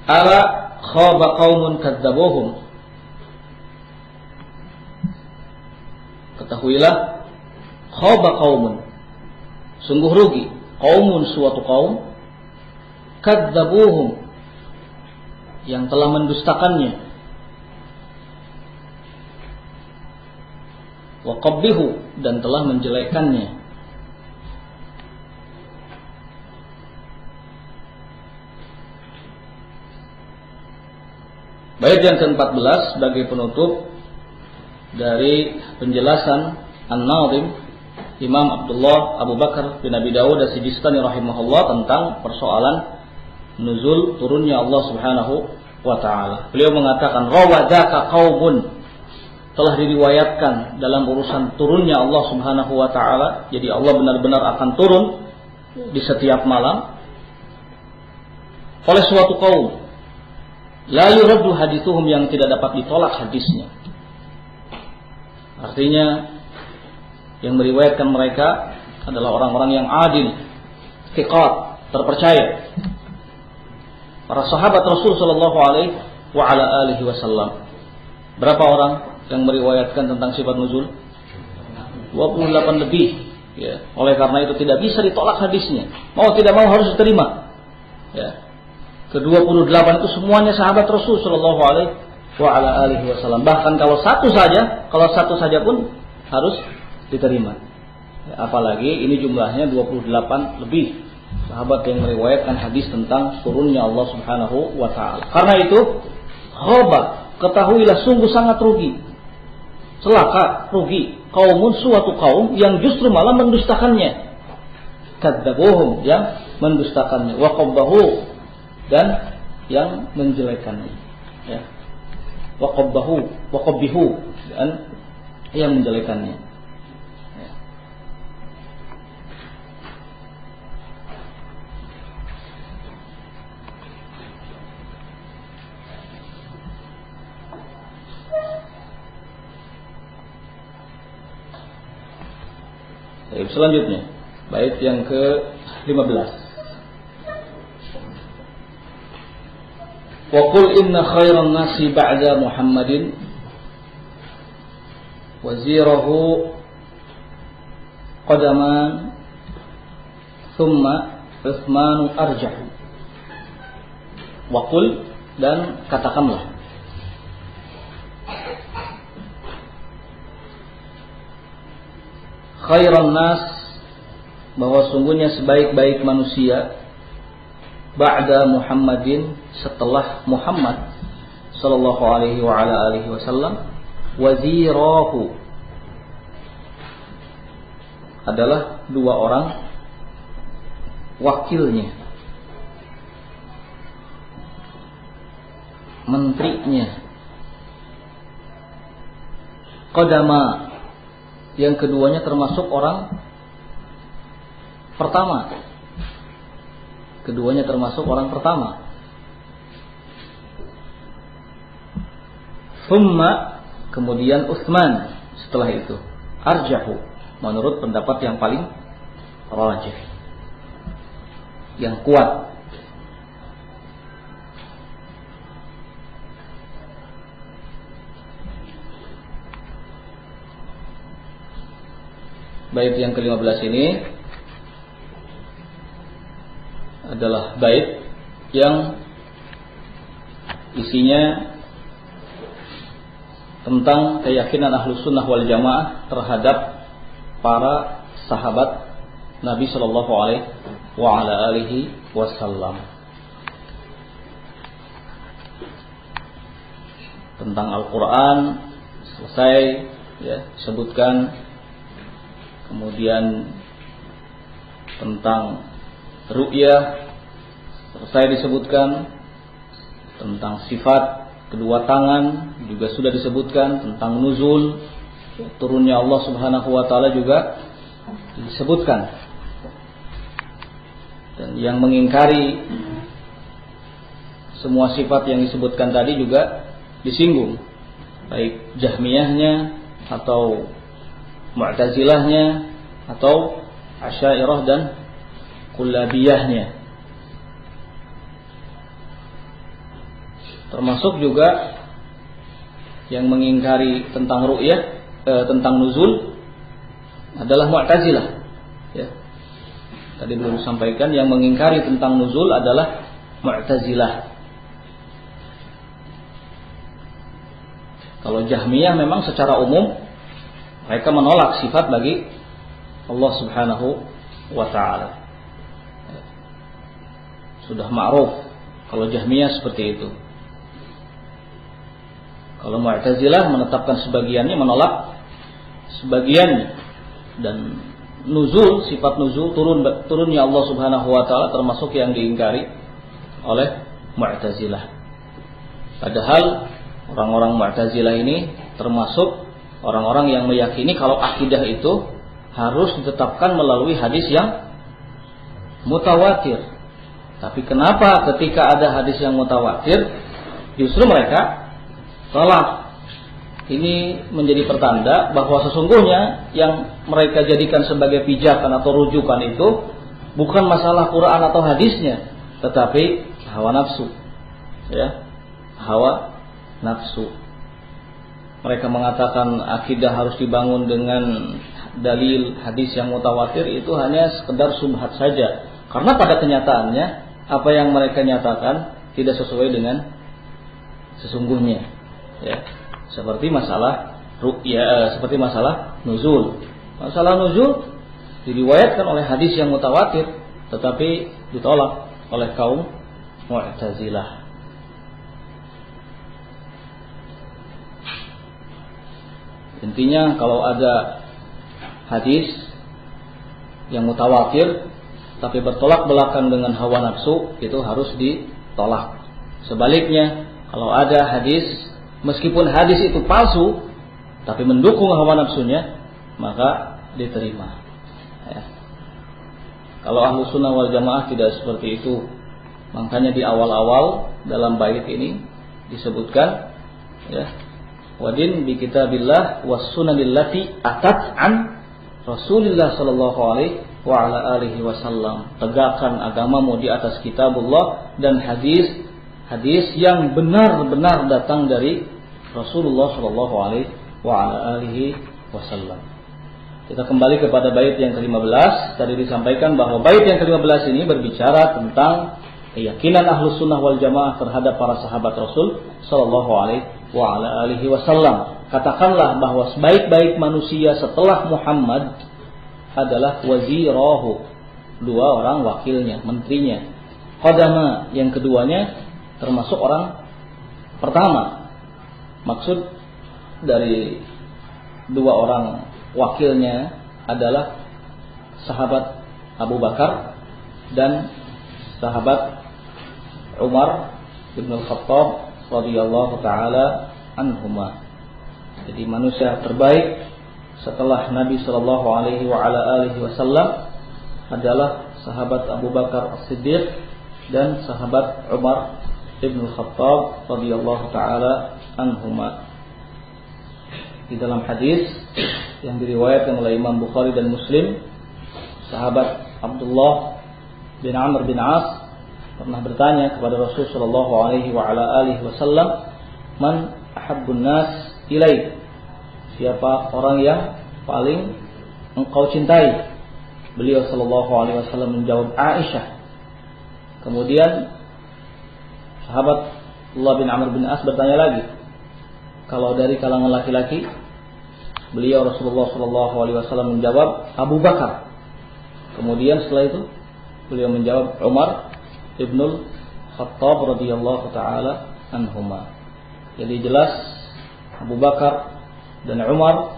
Ala khaba qaumun kadzabuhum. Ketahuilah, khaba qaumun, sungguh rugi, qaumun, suatu kaum, kadzabuhum, yang telah mendustakannya, wa qabbihu, dan telah menjelekkannya. Bait yang ke-14 sebagai penutup dari penjelasan An-Nadhim Imam Abdullah Abu Bakar bin Abi Dawud As-Sijistani rahimahullah tentang persoalan nuzul turunnya Allah Subhanahu wa taala. Beliau mengatakan rawadzaka qaumun, telah diriwayatkan dalam urusan turunnya Allah Subhanahu wa taala. Jadi Allah benar-benar akan turun di setiap malam oleh suatu kaum, la yuraddu hadithuhum, yang tidak dapat ditolak hadisnya. Artinya yang meriwayatkan mereka adalah orang-orang yang adil, thiqat, terpercaya. Para sahabat Rasul sallallahu alaihi wa ala alihi wasallam. Berapa orang yang meriwayatkan tentang sifat nuzul? 28 lebih, ya. Oleh karena itu tidak bisa ditolak hadisnya. Mau tidak mau harus diterima. Ya. Ke-28 itu semuanya sahabat Rasul sallallahu alaihi wa ala alihi wasallam. Bahkan kalau satu saja pun harus diterima. Ya, apalagi ini jumlahnya 28 lebih sahabat yang meriwayatkan hadis tentang turunnya Allah Subhanahu wa taala. Karena itu, khaba, ketahuilah sungguh sangat rugi. Celaka, rugi, kaumun, suatu kaum yang justru malah mendustakannya. Kadzabuhum, yang mendustakannya, wa qabbahu, dan yang menjelekannya, ya. Wa qabbihu, dan yang menjelekannya, ya. Baik, selanjutnya bait yang ke-15. Wa qul inna khairan nasi ba'da Muhammadin wazirahu qadaman thumma Utsman arjahu. Wa qul, dan katakanlah, khairan nas, bahwa sungguhnya sebaik-baik manusia, ba'da Muhammadin, setelah Muhammad sallallahu alaihi wa ala alihi wasallam, wazirahu, adalah dua orang wakilnya, menterinya. Qadama, yang keduanya termasuk orang pertama. Keduanya termasuk orang pertama. Thumma, kemudian Utsman setelah itu. Arjahu, menurut pendapat yang paling rajih, yang kuat. Bait yang ke-15 ini adalah bait yang isinya tentang keyakinan Ahlus Sunnah wal Jamaah terhadap para sahabat Nabi sallallahu alaihi wasallam. Tentang Al-Qur'an selesai ya disebutkan. Kemudian tentang ru'yah selesai disebutkan. Tentang sifat kedua tangan juga sudah disebutkan. Tentang nuzul, turunnya Allah subhanahu wa ta'ala juga disebutkan. Dan yang mengingkari semua sifat yang disebutkan tadi juga disinggung, baik Jahmiyahnya atau Mu'tazilahnya atau Asy'ariyah dan Kullabiyahnya. Termasuk juga yang mengingkari tentang ru'yah, tentang nuzul adalah Mu'tazilah. Ya. Tadi belum disampaikan, yang mengingkari tentang nuzul adalah Mu'tazilah. Kalau Jahmiyah memang secara umum mereka menolak sifat bagi Allah subhanahu wa ta'ala. Sudah ma'ruf kalau Jahmiyah seperti itu. Kalau Mu'tazilah menetapkan sebagiannya, menolak sebagiannya. Dan nuzul, sifat nuzul, turunnya Allah subhanahu wa ta'ala termasuk yang diingkari oleh Mu'tazilah. Padahal orang-orang Mu'tazilah ini termasuk orang-orang yang meyakini kalau akidah itu harus ditetapkan melalui hadis yang mutawatir. Tapi kenapa ketika ada hadis yang mutawatir justru mereka tolak? Ini menjadi pertanda bahwa sesungguhnya yang mereka jadikan sebagai pijakan atau rujukan itu bukan masalah Quran atau hadisnya, tetapi hawa nafsu. Ya, hawa nafsu. Mereka mengatakan akidah harus dibangun dengan dalil hadis yang mutawatir, itu hanya sekedar subhat saja. Karena pada kenyataannya apa yang mereka nyatakan tidak sesuai dengan sesungguhnya. Ya, seperti masalah ru'ya, seperti masalah nuzul. Masalah nuzul diriwayatkan oleh hadis yang mutawatir, tetapi ditolak oleh kaum Mu'tazilah. Intinya kalau ada hadis yang mutawatir tapi bertolak belakang dengan hawa nafsu, itu harus ditolak. Sebaliknya, kalau ada hadis meskipun hadis itu palsu tapi mendukung hawa nafsunya, maka diterima. Ya. Kalau Ahlus Sunnah wal Jamaah tidak seperti itu. Makanya di awal-awal dalam bait ini disebutkan, ya, wadin bi kitabillah was sunanil lati atat an Rasulillah sallallahu alaihi wa ala alihi wasallam. Tegakkan agamamu di atas kitabullah dan hadis yang benar-benar datang dari Rasulullah sallallahu alaihi wa ala alihi wasallam. Kita kembali kepada bait yang ke-15. Tadi disampaikan bahwa bait yang ke-15 ini berbicara tentang keyakinan Ahlus Sunnah wal Jamaah terhadap para sahabat Rasul sallallahu alaihi wa ala alihi wasallam. Katakanlah bahwa sebaik-baik manusia setelah Muhammad adalah wazirahu, dua orang wakilnya, menterinya. qadama yang keduanya termasuk orang pertama. Maksud dari dua orang wakilnya adalah sahabat Abu Bakar dan sahabat Umar bin Al-Khattab radhiyallahu taala anhuma. Jadi manusia terbaik setelah Nabi sallallahu alaihi wasallam adalah sahabat Abu Bakar As-Siddiq dan sahabat Umar bin Al-Khattab radhiyallahu taala anhuma. Di dalam hadis yang diriwayatkan oleh Imam Bukhari dan Muslim, sahabat Abdullah bin Amr bin As pernah bertanya kepada Rasul sallallahu alaihi wasallam, "Man ahabbun nas ilaik?" Siapa orang yang paling engkau cintai? Beliau sallallahu alaihi wasallam menjawab, Aisyah. Kemudian sahabat Abdullah bin Amr bin As bertanya lagi, kalau dari kalangan laki-laki? Beliau Rasulullah sallallahu alaihi wasallam menjawab, Abu Bakar. Kemudian setelah itu beliau menjawab Umar ibnul Khattab radhiyallahu taala anhuma. Jadi jelas Abu Bakar dan Umar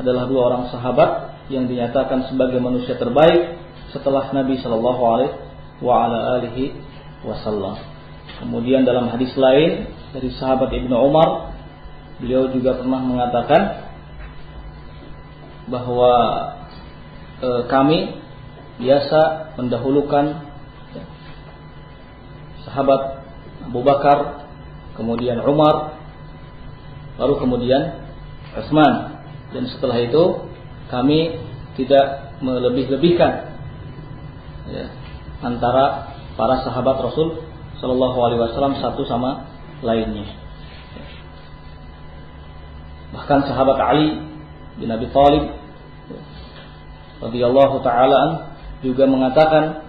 adalah dua orang sahabat yang dinyatakan sebagai manusia terbaik setelah Nabi sallallahu alaihi wasallam. Kemudian dalam hadis lain dari sahabat Ibnu Umar, beliau juga pernah mengatakan bahwa kami biasa mendahulukan sahabat Abu Bakar, kemudian Umar, baru kemudian Utsman, dan setelah itu kami tidak melebih-lebihkan antara para sahabat Rasul sallallahu alaihi wasallam satu sama lainnya. Bahkan sahabat Ali bin Abi Thalib radhiyallahu taala juga mengatakan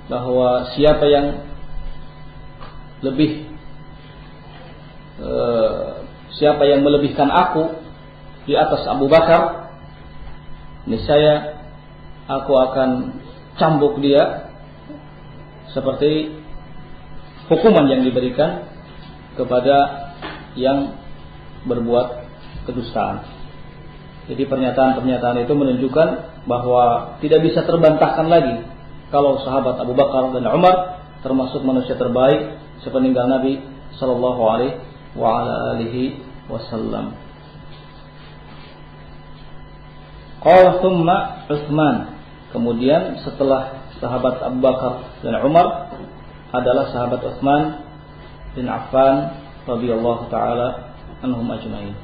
bahwa siapa yang siapa yang melebihkan aku di atas Abu Bakar, niscaya aku akan cambuk dia seperti hukuman yang diberikan kepada yang berbuat kedustaan. Jadi pernyataan-pernyataan itu menunjukkan bahwa tidak bisa terbantahkan lagi kalau sahabat Abu Bakar dan Umar termasuk manusia terbaik sepeninggal Nabi sallallahu alaihi wasallam. Qala thumma Utsman. Kemudian setelah sahabat Abu Bakar dan Umar adalah sahabat Utsman bin Affan radhiyallahu taala anhum ajmain.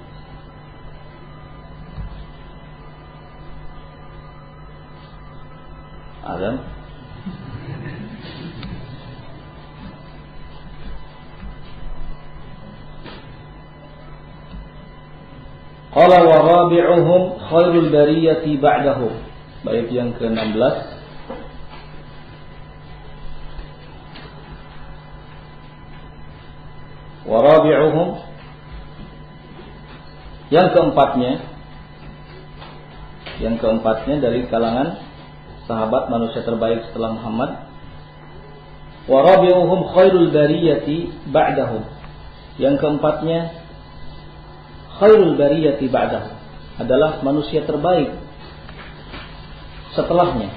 Azan. Qala wa rabi'uhum khairul bariyati ba'dahu. Bait yang ke-16. Wa rabi'uhum, yang keempatnya dari kalangan sahabat manusia terbaik setelah Muhammad. Wa rabi'uhum khairul bariyati ba'dahu. Yang keempatnya khairul bariyati ba'dahu adalah manusia terbaik setelahnya,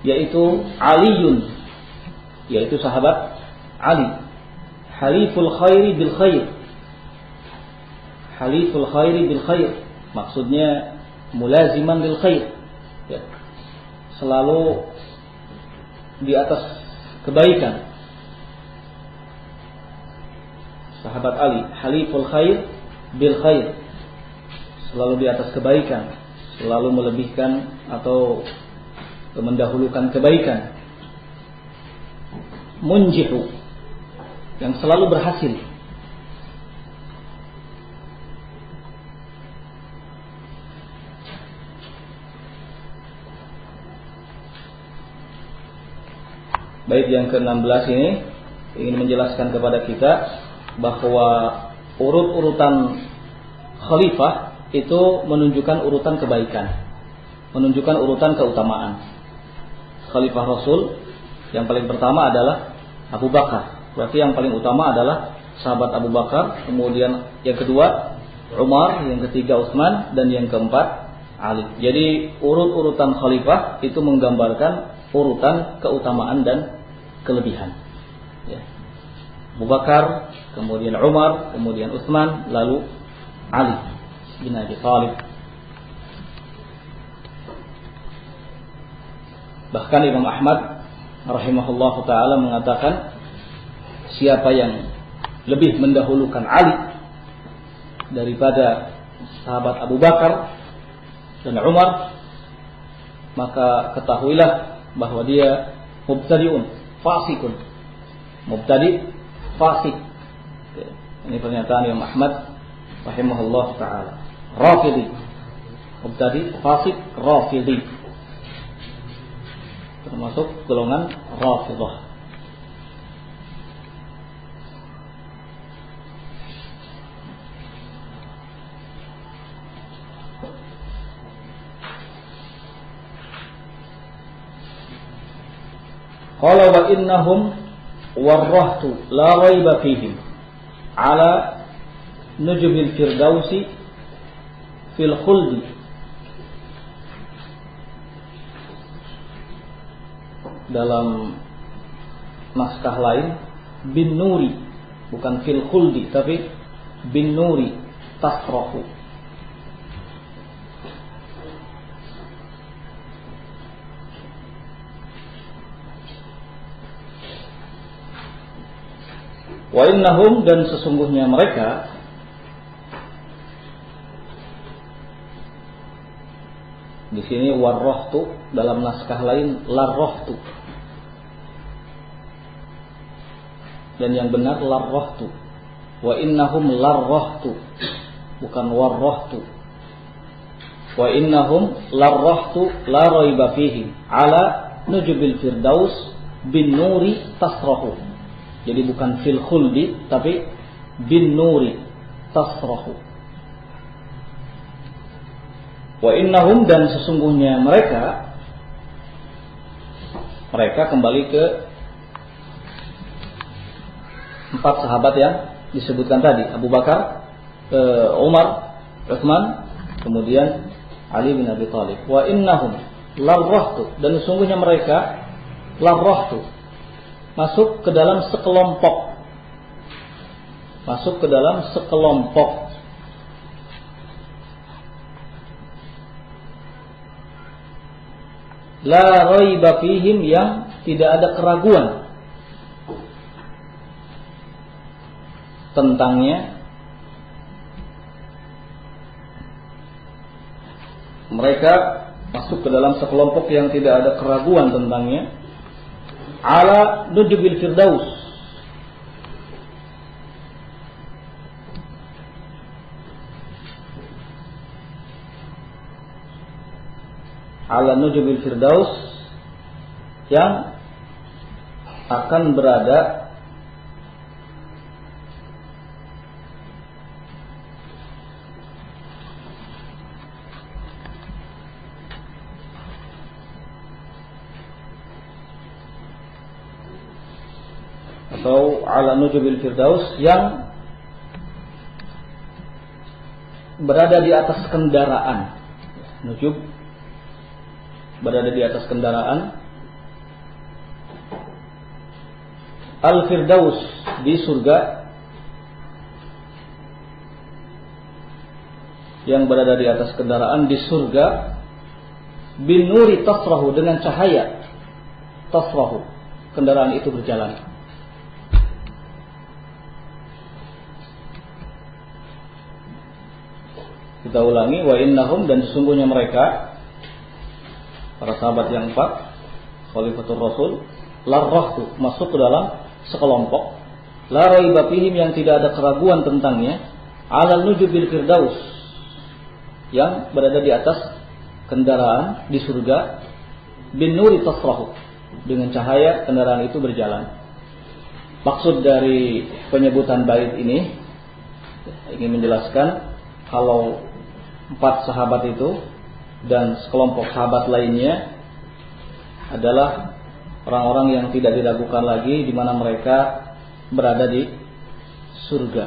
yaitu Aliun, yaitu sahabat Ali, haliful khairi bil khair. Haliful khairi bil khair maksudnya mulaziman lil khair, ya, selalu di atas kebaikan. Sahabat Ali, haliful khair bil khair, selalu di atas kebaikan, selalu melebihkan atau mendahulukan kebaikan. Munjihu, yang selalu berhasil. Bait yang ke-16 ini ingin menjelaskan kepada kita bahwa urut-urutan khalifah itu menunjukkan urutan kebaikan, menunjukkan urutan keutamaan. khalifah Rasul, yang paling pertama adalah Abu Bakar. Berarti yang paling utama adalah sahabat Abu Bakar, kemudian yang kedua Umar, yang ketiga Utsman, dan yang keempat Ali. Jadi urut-urutan khalifah itu menggambarkan urutan keutamaan dan kelebihan. Ya. Abu Bakar, kemudian Umar, kemudian Utsman, lalu Ali bin Abi Thalib. Bahkan Imam Ahmad rahimahullah ta'ala mengatakan, siapa yang lebih mendahulukan Ali daripada sahabat Abu Bakar dan Umar, maka ketahuilah bahwa dia mubtadi'un, fasikun. Mubtadi' fasik. Ini pernyataan Imam Ahmad rahimahullah ta'ala. Rafidhi. Mubtadi' fasik, Rafidhi. Termasuk golongan Rafidah. Qala wa innahum warrahtu la raiba fihim ala nujubil firdausi fil khuldi. Dalam naskah lain bin nuri, bukan fil khuldi tapi bin nuri tasrahu. Wa innahum, dan sesungguhnya mereka, di sini warrohtu, dalam naskah lain larrohtu, dan yang benar larrohtu. Wa innahum larrohtu, bukan warrohtu. Wa innahum larrohtu la raiba fihim ala nujubil firdaus bin nuri tasrahu. Jadi bukan fil khuldi tapi bin nuri tasrahu. Wa innahum, dan sesungguhnya mereka kembali ke 4 sahabat yang disebutkan tadi, Abu Bakar, Umar, Utsman, kemudian Ali bin Abi Thalib. Wa innahum larrahtu, dan sesungguhnya mereka larrahtu, masuk ke dalam sekelompok. Masuk ke dalam sekelompok. La raiba fihim, yang tidak ada keraguan tentangnya. Mereka masuk ke dalam sekelompok yang tidak ada keraguan tentangnya. Ala nujubil firdaus, ala nujubil firdaus, yang akan berada atau ala nujubil firdaus, yang berada di atas kendaraan. Nujub berada di atas kendaraan. Al-firdaus, di surga, yang berada di atas kendaraan di surga. Bin nuri tasrahu, dengan cahaya tasrahu, kendaraan itu berjalan. Kita ulangi, wa innahum, dan sesungguhnya mereka, para sahabat yang 4 khalifatul Rasul, larrahtu, masuk ke dalam sekelompok, la raiba fihim, yang tidak ada keraguan tentangnya, ala nujubil firdaus, yang berada di atas kendaraan di surga, bin nuri tasrahu, dengan cahaya kendaraan itu berjalan. Maksud dari penyebutan bait ini ingin menjelaskan kalau 4 sahabat itu dan sekelompok sahabat lainnya adalah orang-orang yang tidak diragukan lagi di mana mereka berada di surga,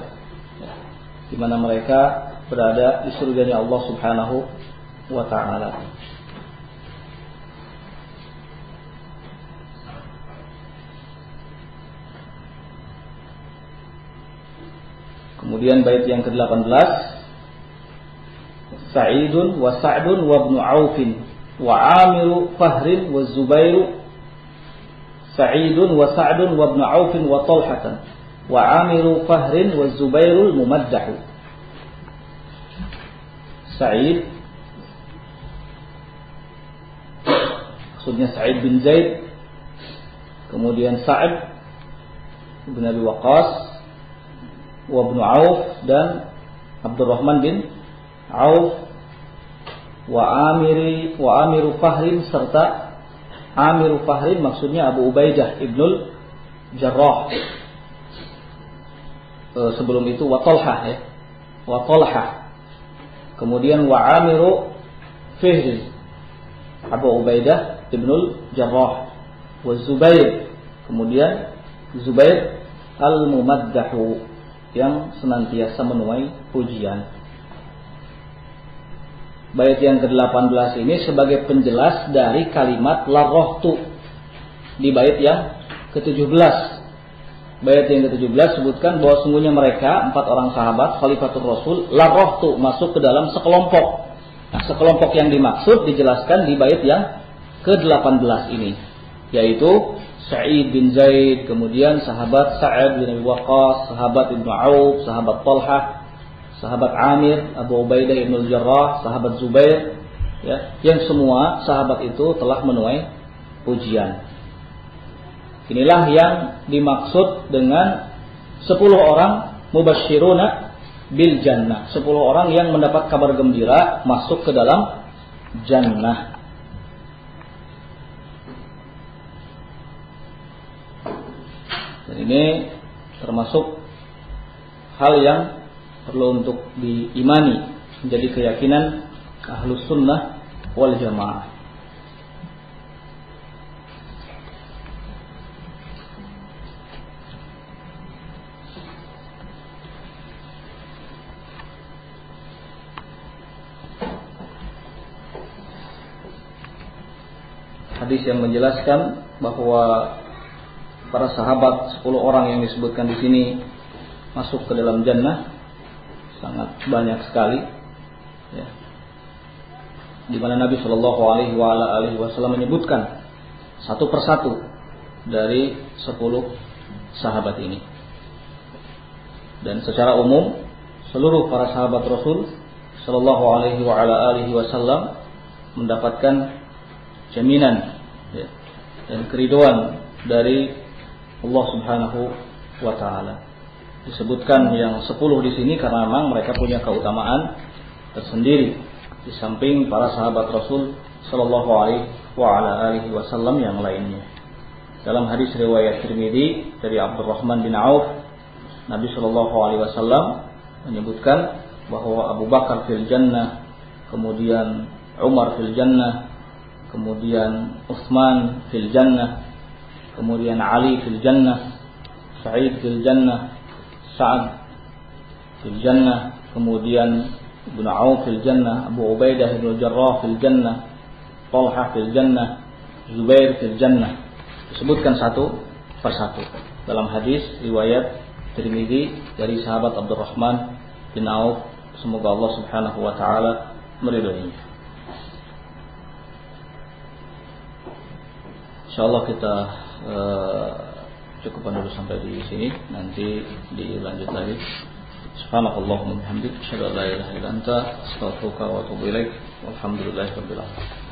di mana mereka berada di surganya Allah Subhanahu wa ta'ala. Kemudian bait yang ke-18, Sa'idun wa Sa'dun wa ibnu Aufin wa Amiru Fahrin wa Zubairu. Sa'idun wa Sa'dun wa ibnu Aufin wa Talhatan wa Amiru Fahrin wa Zubairul Mumaddahu. Sa'id maksudnya Sa'id bin Zaid, kemudian Sa'ad bin Abi Waqqas, wa ibnu Auf dan Abdurrahman bin Auf, wa Amiru Fahrin serta Amiru Fahrin maksudnya Abu Ubaidah ibnul Jarrah. Sebelum itu wa Talhah ya. Wa Talhah. Kemudian wa Amiru Fihrin Abu Ubaidah ibnul Jarrah. Wa Zubair. Kemudian Zubair al-Mumaddahu yang senantiasa menuai pujian. Bait yang ke-18 ini sebagai penjelas dari kalimat la rohtu di bait yang ke-17. Bait yang ke-17 sebutkan bahwa sungguhnya mereka 4 orang sahabat Khalifatul Rasul la rohtu masuk ke dalam sekelompok. Nah, sekelompok yang dimaksud dijelaskan di bait yang ke-18 ini, yaitu Sa'id bin Zaid, kemudian sahabat Sa'ad bin Abi Waqqas, sahabat Ibnu Auf, sahabat Talhah, sahabat Amir, Abu Ubaidah ibnul Jarrah, sahabat Zubair, ya, yang semua sahabat itu telah menuai pujian. Inilah yang dimaksud dengan 10 orang mubasysyiruna bil jannah, 10 orang yang mendapat kabar gembira masuk ke dalam jannah. Dan ini termasuk hal yang perlu untuk diimani, menjadi keyakinan Ahlus Sunnah wal Jamaah. Hadis yang menjelaskan bahwa para sahabat 10 orang yang disebutkan di sini masuk ke dalam jannah sangat banyak sekali, ya. Di mana Nabi Shallallahu Alaihi Wasallam menyebutkan satu persatu dari 10 sahabat ini. Dan secara umum seluruh para sahabat Rasul Shallallahu Alaihi Wasallam mendapatkan jaminan, ya, dan keridhaan dari Allah Subhanahu wa Ta'ala. Disebutkan yang 10 di sini karena memang mereka punya keutamaan tersendiri di samping para sahabat Rasul Sallallahu Alaihi Wasallam yang lainnya. Dalam hadis riwayat Tirmidzi dari Abdurrahman bin Auf, Nabi Sallallahu Alaihi Wasallam menyebutkan bahwa Abu Bakar fil jannah, kemudian Umar fil jannah, kemudian Utsman fil jannah, kemudian Ali fil jannah, Sa'id fil jannah, Sa'ad fil jannah, kemudian Ibnu Auf fil jannah, Abu Ubaidah bin Jarrah fil jannah, Talhah fil jannah, Zubair fil jannah. Disebutkan satu persatu dalam hadis riwayat Tirmidzi dari sahabat Abdurrahman bin Auf, semoga Allah Subhanahu wa taala meridhoinya. Insyaallah kita cukupkan dulu sampai di sini, nanti dilanjut lagi. Subhanakallahumma wa bihamdika asyhadu an la ilaha illa anta astaghfiruka wa atubu ilaik. Walhamdulillahirabbil alamin.